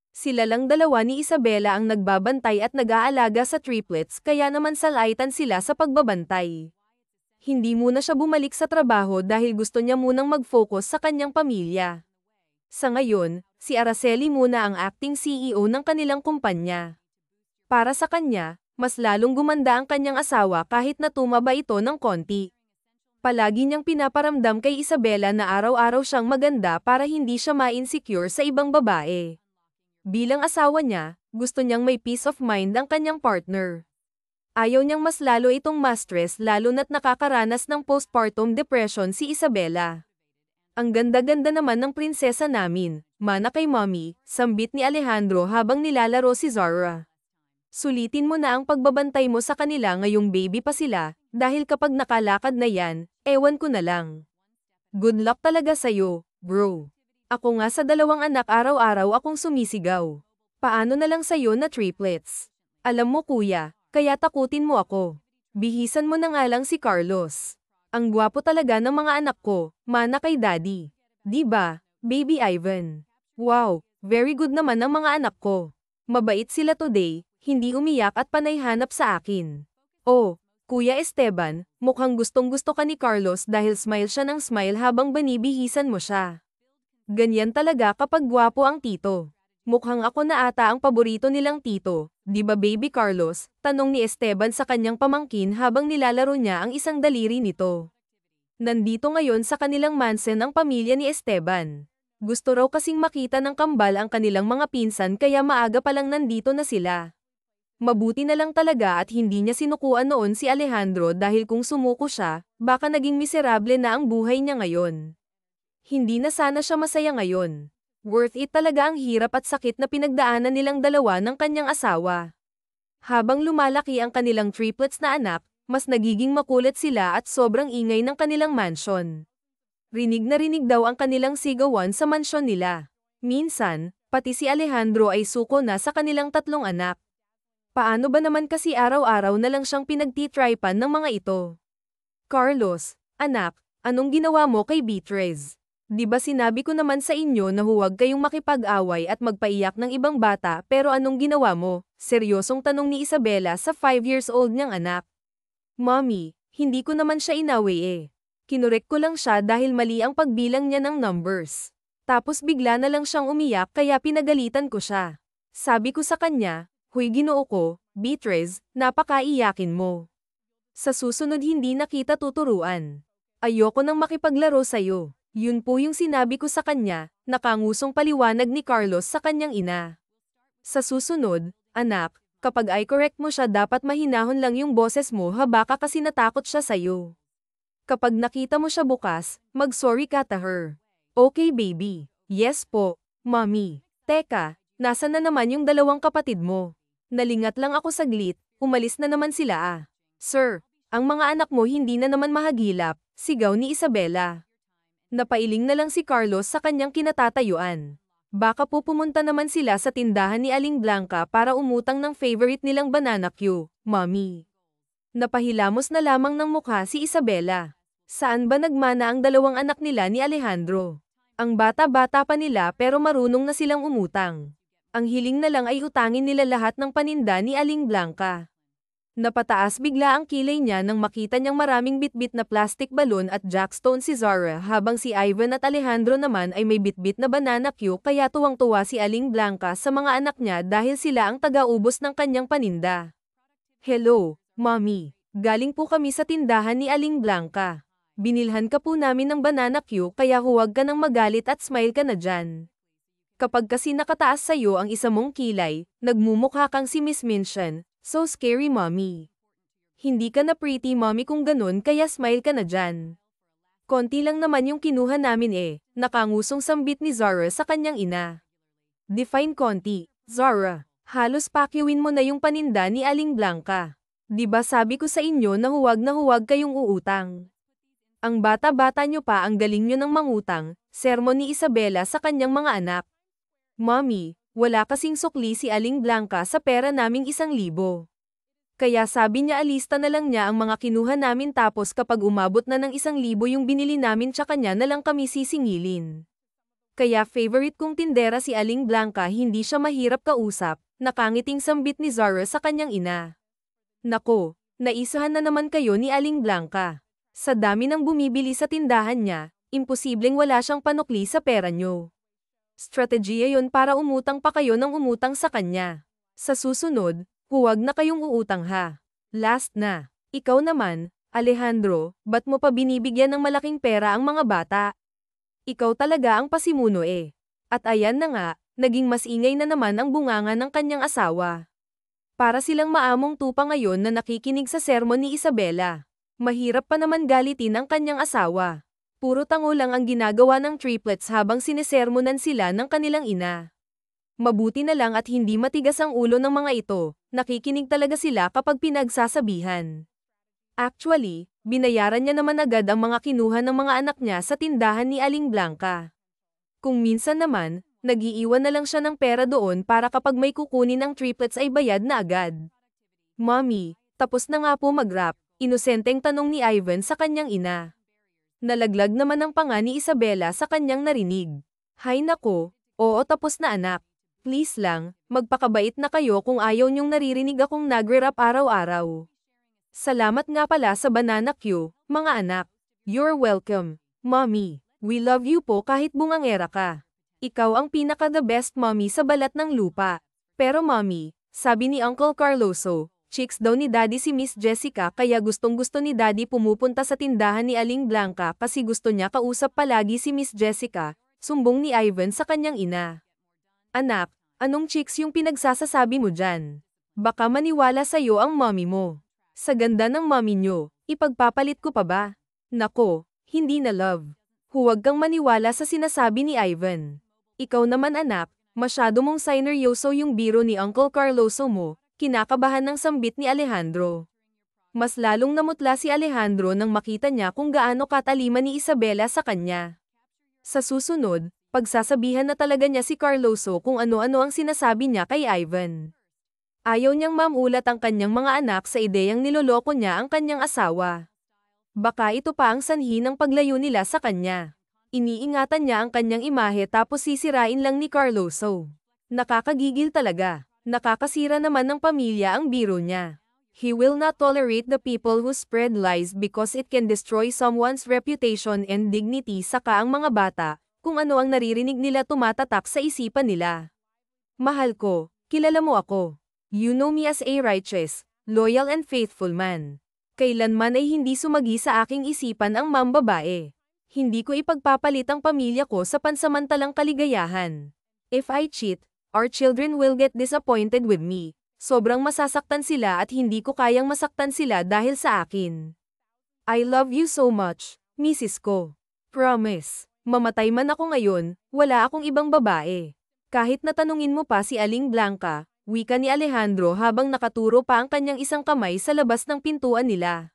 Sila lang dalawa ni Isabela ang nagbabantay at nag-aalaga sa triplets, kaya naman salaitan sila sa pagbabantay. Hindi muna siya bumalik sa trabaho dahil gusto niya munang mag-focus sa kanyang pamilya. Sa ngayon, si Araceli muna ang acting CEO ng kanilang kumpanya. Para sa kanya, mas lalong gumanda ang kanyang asawa kahit na tumaba ito ng konti. Palagi niyang pinaparamdam kay Isabela na araw-araw siyang maganda para hindi siya ma-insecure sa ibang babae. Bilang asawa niya, gusto niyang may peace of mind ang kanyang partner. Ayaw niyang mas lalo itong ma-stress, lalo na't nakakaranas ng postpartum depression si Isabela. Ang ganda-ganda naman ng prinsesa namin, mana kay mommy, sambit ni Alejandro habang nilalaro si Zara. Sulitin mo na ang pagbabantay mo sa kanila ngayong baby pa sila, dahil kapag nakalakad na yan, ewan ko na lang. Good luck talaga sa'yo, bro. Ako nga sa dalawang anak araw-araw akong sumisigaw. Paano na lang sa'yo na triplets? Alam mo kuya, kaya takutin mo ako. Bihisan mo na nga lang si Carlos. Ang gwapo talaga ng mga anak ko, mana kay daddy. Di ba, baby Ivan? Wow, very good naman ang mga anak ko. Mabait sila today, hindi umiyak at panay hanap sa akin. Oh, Kuya Esteban, mukhang gustong-gusto ka ni Carlos dahil smile siya ng smile habang banibihisan mo siya. Ganyan talaga kapag gwapo ang tito. Mukhang ako na ata ang paborito nilang tito, di ba baby Carlos? Tanong ni Esteban sa kanyang pamangkin habang nilalaro niya ang isang daliri nito. Nandito ngayon sa kanilang mansion ang pamilya ni Esteban. Gusto raw kasing makita ng kambal ang kanilang mga pinsan kaya maaga pa lang nandito na sila. Mabuti na lang talaga at hindi niya sinukuan noon si Alejandro dahil kung sumuko siya, baka naging miserable na ang buhay niya ngayon. Hindi na sana siya masaya ngayon. Worth it talaga ang hirap at sakit na pinagdaanan nilang dalawa ng kanyang asawa. Habang lumalaki ang kanilang triplets na anak, mas nagiging makulit sila at sobrang ingay ng kanilang mansion. Rinig na rinig daw ang kanilang sigawan sa mansyon nila. Minsan, pati si Alejandro ay suko na sa kanilang tatlong anak. Paano ba naman kasi araw-araw na lang siyang pinagtitripan ng mga ito? Carlos, anak, anong ginawa mo kay Beatriz? Di ba sinabi ko naman sa inyo na huwag kayong makipag-away at magpaiyak ng ibang bata, pero anong ginawa mo? Seryosong tanong ni Isabela sa 5 years old niyang anak. Mommy, hindi ko naman siya inaway eh. Kinurek ko lang siya dahil mali ang pagbilang niya ng numbers. Tapos bigla na lang siyang umiyak kaya pinagalitan ko siya. Sabi ko sa kanya, Huy ginoo ko, Beatrice, napakaiyakin mo. Sa susunod hindi na kita tuturuan. Ayoko nang makipaglaro sa'yo. Yun po yung sinabi ko sa kanya, nakangusong paliwanag ni Carlos sa kanyang ina. Sa susunod, anak, kapag ay correct mo siya dapat mahinahon lang yung boses mo baka kasi natakot siya sa'yo. Kapag nakita mo siya bukas, mag-sorry ka to her. Okay baby. Yes po, mommy. Teka, nasa na naman yung dalawang kapatid mo? Nalingat lang ako saglit, umalis na naman sila ah. Sir, ang mga anak mo hindi na naman mahagilap, sigaw ni Isabela. Napailing na lang si Carlos sa kanyang kinatatayuan. Baka po pumunta naman sila sa tindahan ni Aling Blanca para umutang ng favorite nilang banana Q, mommy. Napahilamos na lamang ng mukha si Isabela. Saan ba nagmana ang dalawang anak nila ni Alejandro? Ang bata-bata pa nila pero marunong na silang umutang. Ang hiling na lang ay utangin nila lahat ng paninda ni Aling Blanca. Napataas bigla ang kilay niya nang makita niyang maraming bitbit na plastic balon at jackstone si Zara habang si Ivan at Alejandro naman ay may bitbit na banana Q kaya tuwang-tuwa si Aling Blanca sa mga anak niya dahil sila ang taga-ubos ng kanyang paninda. Hello, Mommy. Galing po kami sa tindahan ni Aling Blanca. Binilhan ka po namin ng banana Q kaya huwag ka nang magalit at smile ka na dyan. Kapag kasi nakataas sa'yo ang isa mong kilay, nagmumukha kang si Miss Minchin, so scary mommy. Hindi ka na pretty mommy kung ganun kaya smile ka na dyan. Konti lang naman yung kinuha namin nakangusong sambit ni Zara sa kanyang ina. Define konti, Zara. Halos pakiwin mo na yung paninda ni Aling Blanca. Di ba sabi ko sa inyo na huwag kayong uutang. Ang bata-bata nyo pa ang galing nyo ng mangutang, sermon ni Isabela sa kanyang mga anak. Mommy, wala kasing sukli si Aling Blanca sa pera naming 1,000. Kaya sabi niya alista na lang niya ang mga kinuha namin tapos kapag umabot na ng 1,000 yung binili namin tsaka niya na lang kami sisingilin. Kaya favorite kong tindera si Aling Blanca hindi siya mahirap kausap, nakangiting sambit ni Zara sa kanyang ina. Nako, naisahan na naman kayo ni Aling Blanca. Sa dami ng bumibili sa tindahan niya, imposibleng wala siyang panukli sa pera niyo. Strategiya yon para umutang pa kayo ng umutang sa kanya. Sa susunod, huwag na kayong uutang ha. Last na. Ikaw naman, Alejandro, ba't mo pa binibigyan ng malaking pera ang mga bata? Ikaw talaga ang pasimuno At ayan na nga, naging mas ingay na naman ang bunganga ng kanyang asawa. Para silang maamong tupa ngayon na nakikinig sa sermon ni Isabela. Mahirap pa naman galitin ang kanyang asawa. Puro tango lang ang ginagawa ng triplets habang sinesermonan sila ng kanilang ina. Mabuti na lang at hindi matigas ang ulo ng mga ito, nakikinig talaga sila kapag pinagsasabihan. Actually, binayaran niya naman agad ang mga kinuha ng mga anak niya sa tindahan ni Aling Blanca. Kung minsan naman, nag-iiwan na lang siya ng pera doon para kapag may kukunin ng triplets ay bayad na agad. Mommy, tapos na nga po mag-rap, inosenteng tanong ni Ivan sa kanyang ina. Nalaglag naman ang panga ni Isabela sa kanyang narinig. Hay nako, oo tapos na anak. Please lang, magpakabait na kayo kung ayaw niyong naririnig akong nagre-rap araw-araw. Salamat nga pala sa banana Q, mga anak. You're welcome, Mommy. We love you po kahit bungangera ka. Ikaw ang pinaka-the best mommy sa balat ng lupa. Pero Mommy, sabi ni Uncle Carloso, chicks daw ni Daddy si Miss Jessica kaya gustong-gusto ni Daddy pumupunta sa tindahan ni Aling Blanca kasi gusto niya kausap palagi si Miss Jessica, sumbong ni Ivan sa kanyang ina. Anak, anong chicks yung pinagsasasabi mo dyan? Baka maniwala sa'yo ang mommy mo. Sa ganda ng mommy nyo, ipagpapalit ko pa ba? Nako, hindi na love. Huwag kang maniwala sa sinasabi ni Ivan. Ikaw naman anak, masyado mong sineryoso yung biro ni Uncle Carloso mo. Kinakabahan ng sambit ni Alejandro. Mas lalong namutla si Alejandro nang makita niya kung gaano katalima ni Isabela sa kanya. Sa susunod, pagsasabihan na talaga niya si Carloso kung ano-ano ang sinasabi niya kay Ivan. Ayaw niyang mamulat ang kanyang mga anak sa ideyang niloloko niya ang kanyang asawa. Baka ito pa ang sanhi ng paglayo nila sa kanya. Iniingatan niya ang kanyang imahe tapos sisirain lang ni Carloso. Nakakagigil talaga. Nakakasira naman ng pamilya ang biro niya. He will not tolerate the people who spread lies because it can destroy someone's reputation and dignity. Saka ang mga bata, kung ano ang naririnig nila tumatatak sa isipan nila. Mahal ko, kilala mo ako. You know me as a righteous, loyal and faithful man. Kailanman ay hindi sumagi sa aking isipan ang mambabae. Hindi ko ipagpapalit ang pamilya ko sa pansamantalang kaligayahan. If I cheat, our children will get disappointed with me. Sobrang masasaktan sila at hindi ko kayang masaktan sila dahil sa akin. I love you so much, Mrs. ko. Promise, mamatay man ako ngayon, wala akong ibang babae. Kahit natanungin mo pa si Aling Blanca, wika ni Alejandro habang nakaturo pa ang kanyang isang kamay sa labas ng pintuan nila.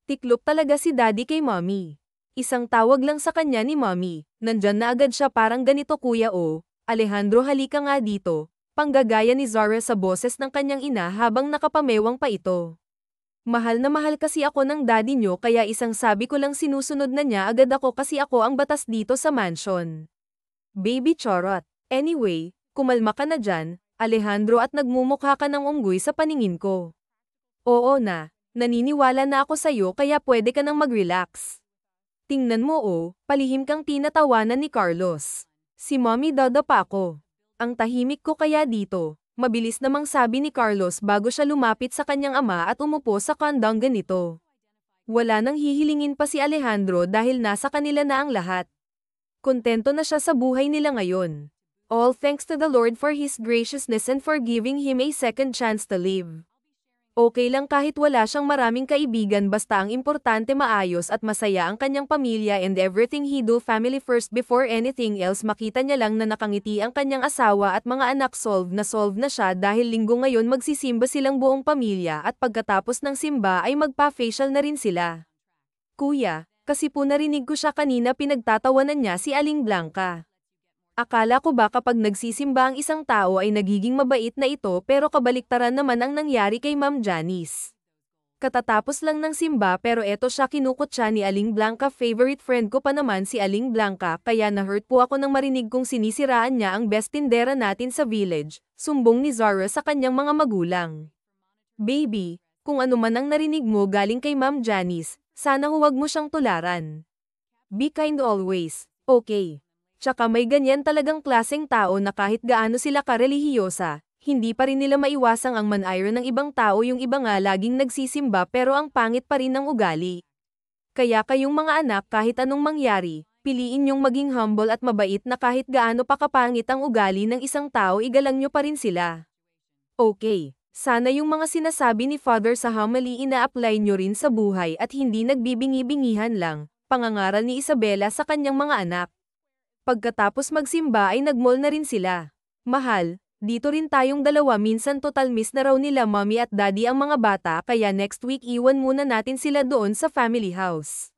Tiklop talaga si Daddy kay Mommy. Isang tawag lang sa kanya ni Mommy, nandyan na agad siya parang ganito kuya o, Alejandro halika nga dito, panggagaya ni Zara sa boses ng kanyang ina habang nakapamewang pa ito. Mahal na mahal kasi ako ng daddy nyo kaya isang sabi ko lang sinusunod na niya agad ako kasi ako ang batas dito sa mansion. Baby charot. Anyway, kumalma ka na dyan, Alejandro at nagmumukha ka ng unggoy sa paningin ko. Oo na, naniniwala na ako sa'yo kaya pwede ka nang mag-relax. Tingnan mo palihim kang tinatawanan ni Carlos. Si Mommy dadapa ako. Ang tahimik ko kaya dito, mabilis namang sabi ni Carlos bago siya lumapit sa kanyang ama at umupo sa kandang ganito. Wala nang hihilingin pa si Alejandro dahil nasa kanila na ang lahat. Kontento na siya sa buhay nila ngayon. All thanks to the Lord for His graciousness and for giving him a second chance to live. Okay lang kahit wala siyang maraming kaibigan basta ang importante maayos at masaya ang kanyang pamilya and everything he do family first before anything else. Makita niya lang na nakangiti ang kanyang asawa at mga anak solve na siya dahil linggo ngayon magsisimba silang buong pamilya at pagkatapos ng simba ay magpa-facial na rin sila. Kuya, kasi po narinig ko siya kanina pinagtatawanan niya si Aling Blanca. Akala ko ba kapag nagsisimba ang isang tao ay nagiging mabait na ito pero kabaliktaran naman ang nangyari kay Ma'am Janice. Katatapos lang ng simba pero eto siya kinukutya ni Aling Blanca. Favorite friend ko pa naman si Aling Blanca kaya na-hurt po ako nang marinig kong sinisiraan niya ang best tindera natin sa village, sumbong ni Zara sa kanyang mga magulang. Baby, kung ano man ang narinig mo galing kay Ma'am Janice, sana huwag mo siyang tularan. Be kind always, okay? Tsaka may ganyan talagang klaseng tao na kahit gaano sila karelihiyosa, hindi pa rin nila maiwasang ang manayro ng ibang tao. Yung iba nga laging nagsisimba pero ang pangit pa rin ng ugali. Kaya kayong mga anak kahit anong mangyari, piliin nyong maging humble at mabait na kahit gaano pa kapangit ang ugali ng isang tao igalang nyo pa rin sila. Okay, sana yung mga sinasabi ni Father sa homily ina-apply nyo rin sa buhay at hindi nagbibingi-bingihan lang, pangangaral ni Isabela sa kanyang mga anak. Pagkatapos magsimba ay nagmall na rin sila. Mahal, dito rin tayong dalawa minsan total miss na raw nila mommy at daddy ang mga bata kaya next week iwan muna natin sila doon sa family house.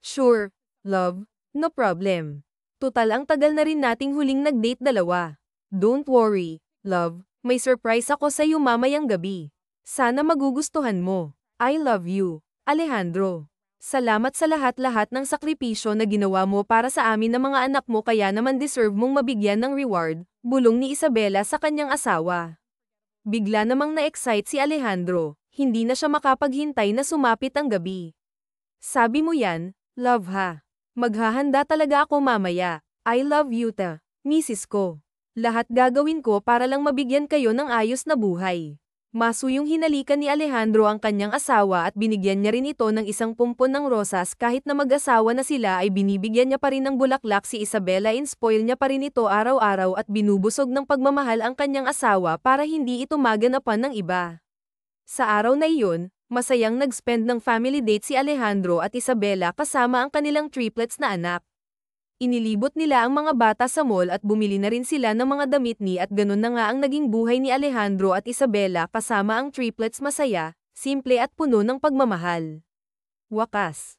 Sure, love, no problem. Total ang tagal na rin nating huling nag-date dalawa. Don't worry, love, may surprise ako sa iyo mamayang gabi. Sana magugustuhan mo. I love you, Alejandro. Salamat sa lahat-lahat ng sakripisyo na ginawa mo para sa amin ng mga anak mo kaya naman deserve mong mabigyan ng reward, bulong ni Isabela sa kanyang asawa. Bigla namang na-excite si Alejandro, hindi na siya makapaghintay na sumapit ang gabi. Sabi mo yan, love ha. Maghahanda talaga ako mamaya. I love you ta, Mrs. ko. Lahat gagawin ko para lang mabigyan kayo ng ayos na buhay. Masuyong hinalikan ni Alejandro ang kanyang asawa at binigyan niya rin ito ng isang pumpon ng rosas. Kahit na mag-asawa na sila ay binibigyan niya pa rin ng bulaklak si Isabela. In-spoil niya pa rin ito araw-araw at binubusog ng pagmamahal ang kanyang asawa para hindi ito maganapan ng iba. Sa araw na iyon, masayang nag-spend ng family date si Alejandro at Isabela kasama ang kanilang triplets na anak. Inilibot nila ang mga bata sa mall at bumili na rin sila ng mga damit ni at ganun na nga ang naging buhay ni Alejandro at Isabela kasama ang triplets masaya, simple at puno ng pagmamahal. Wakas.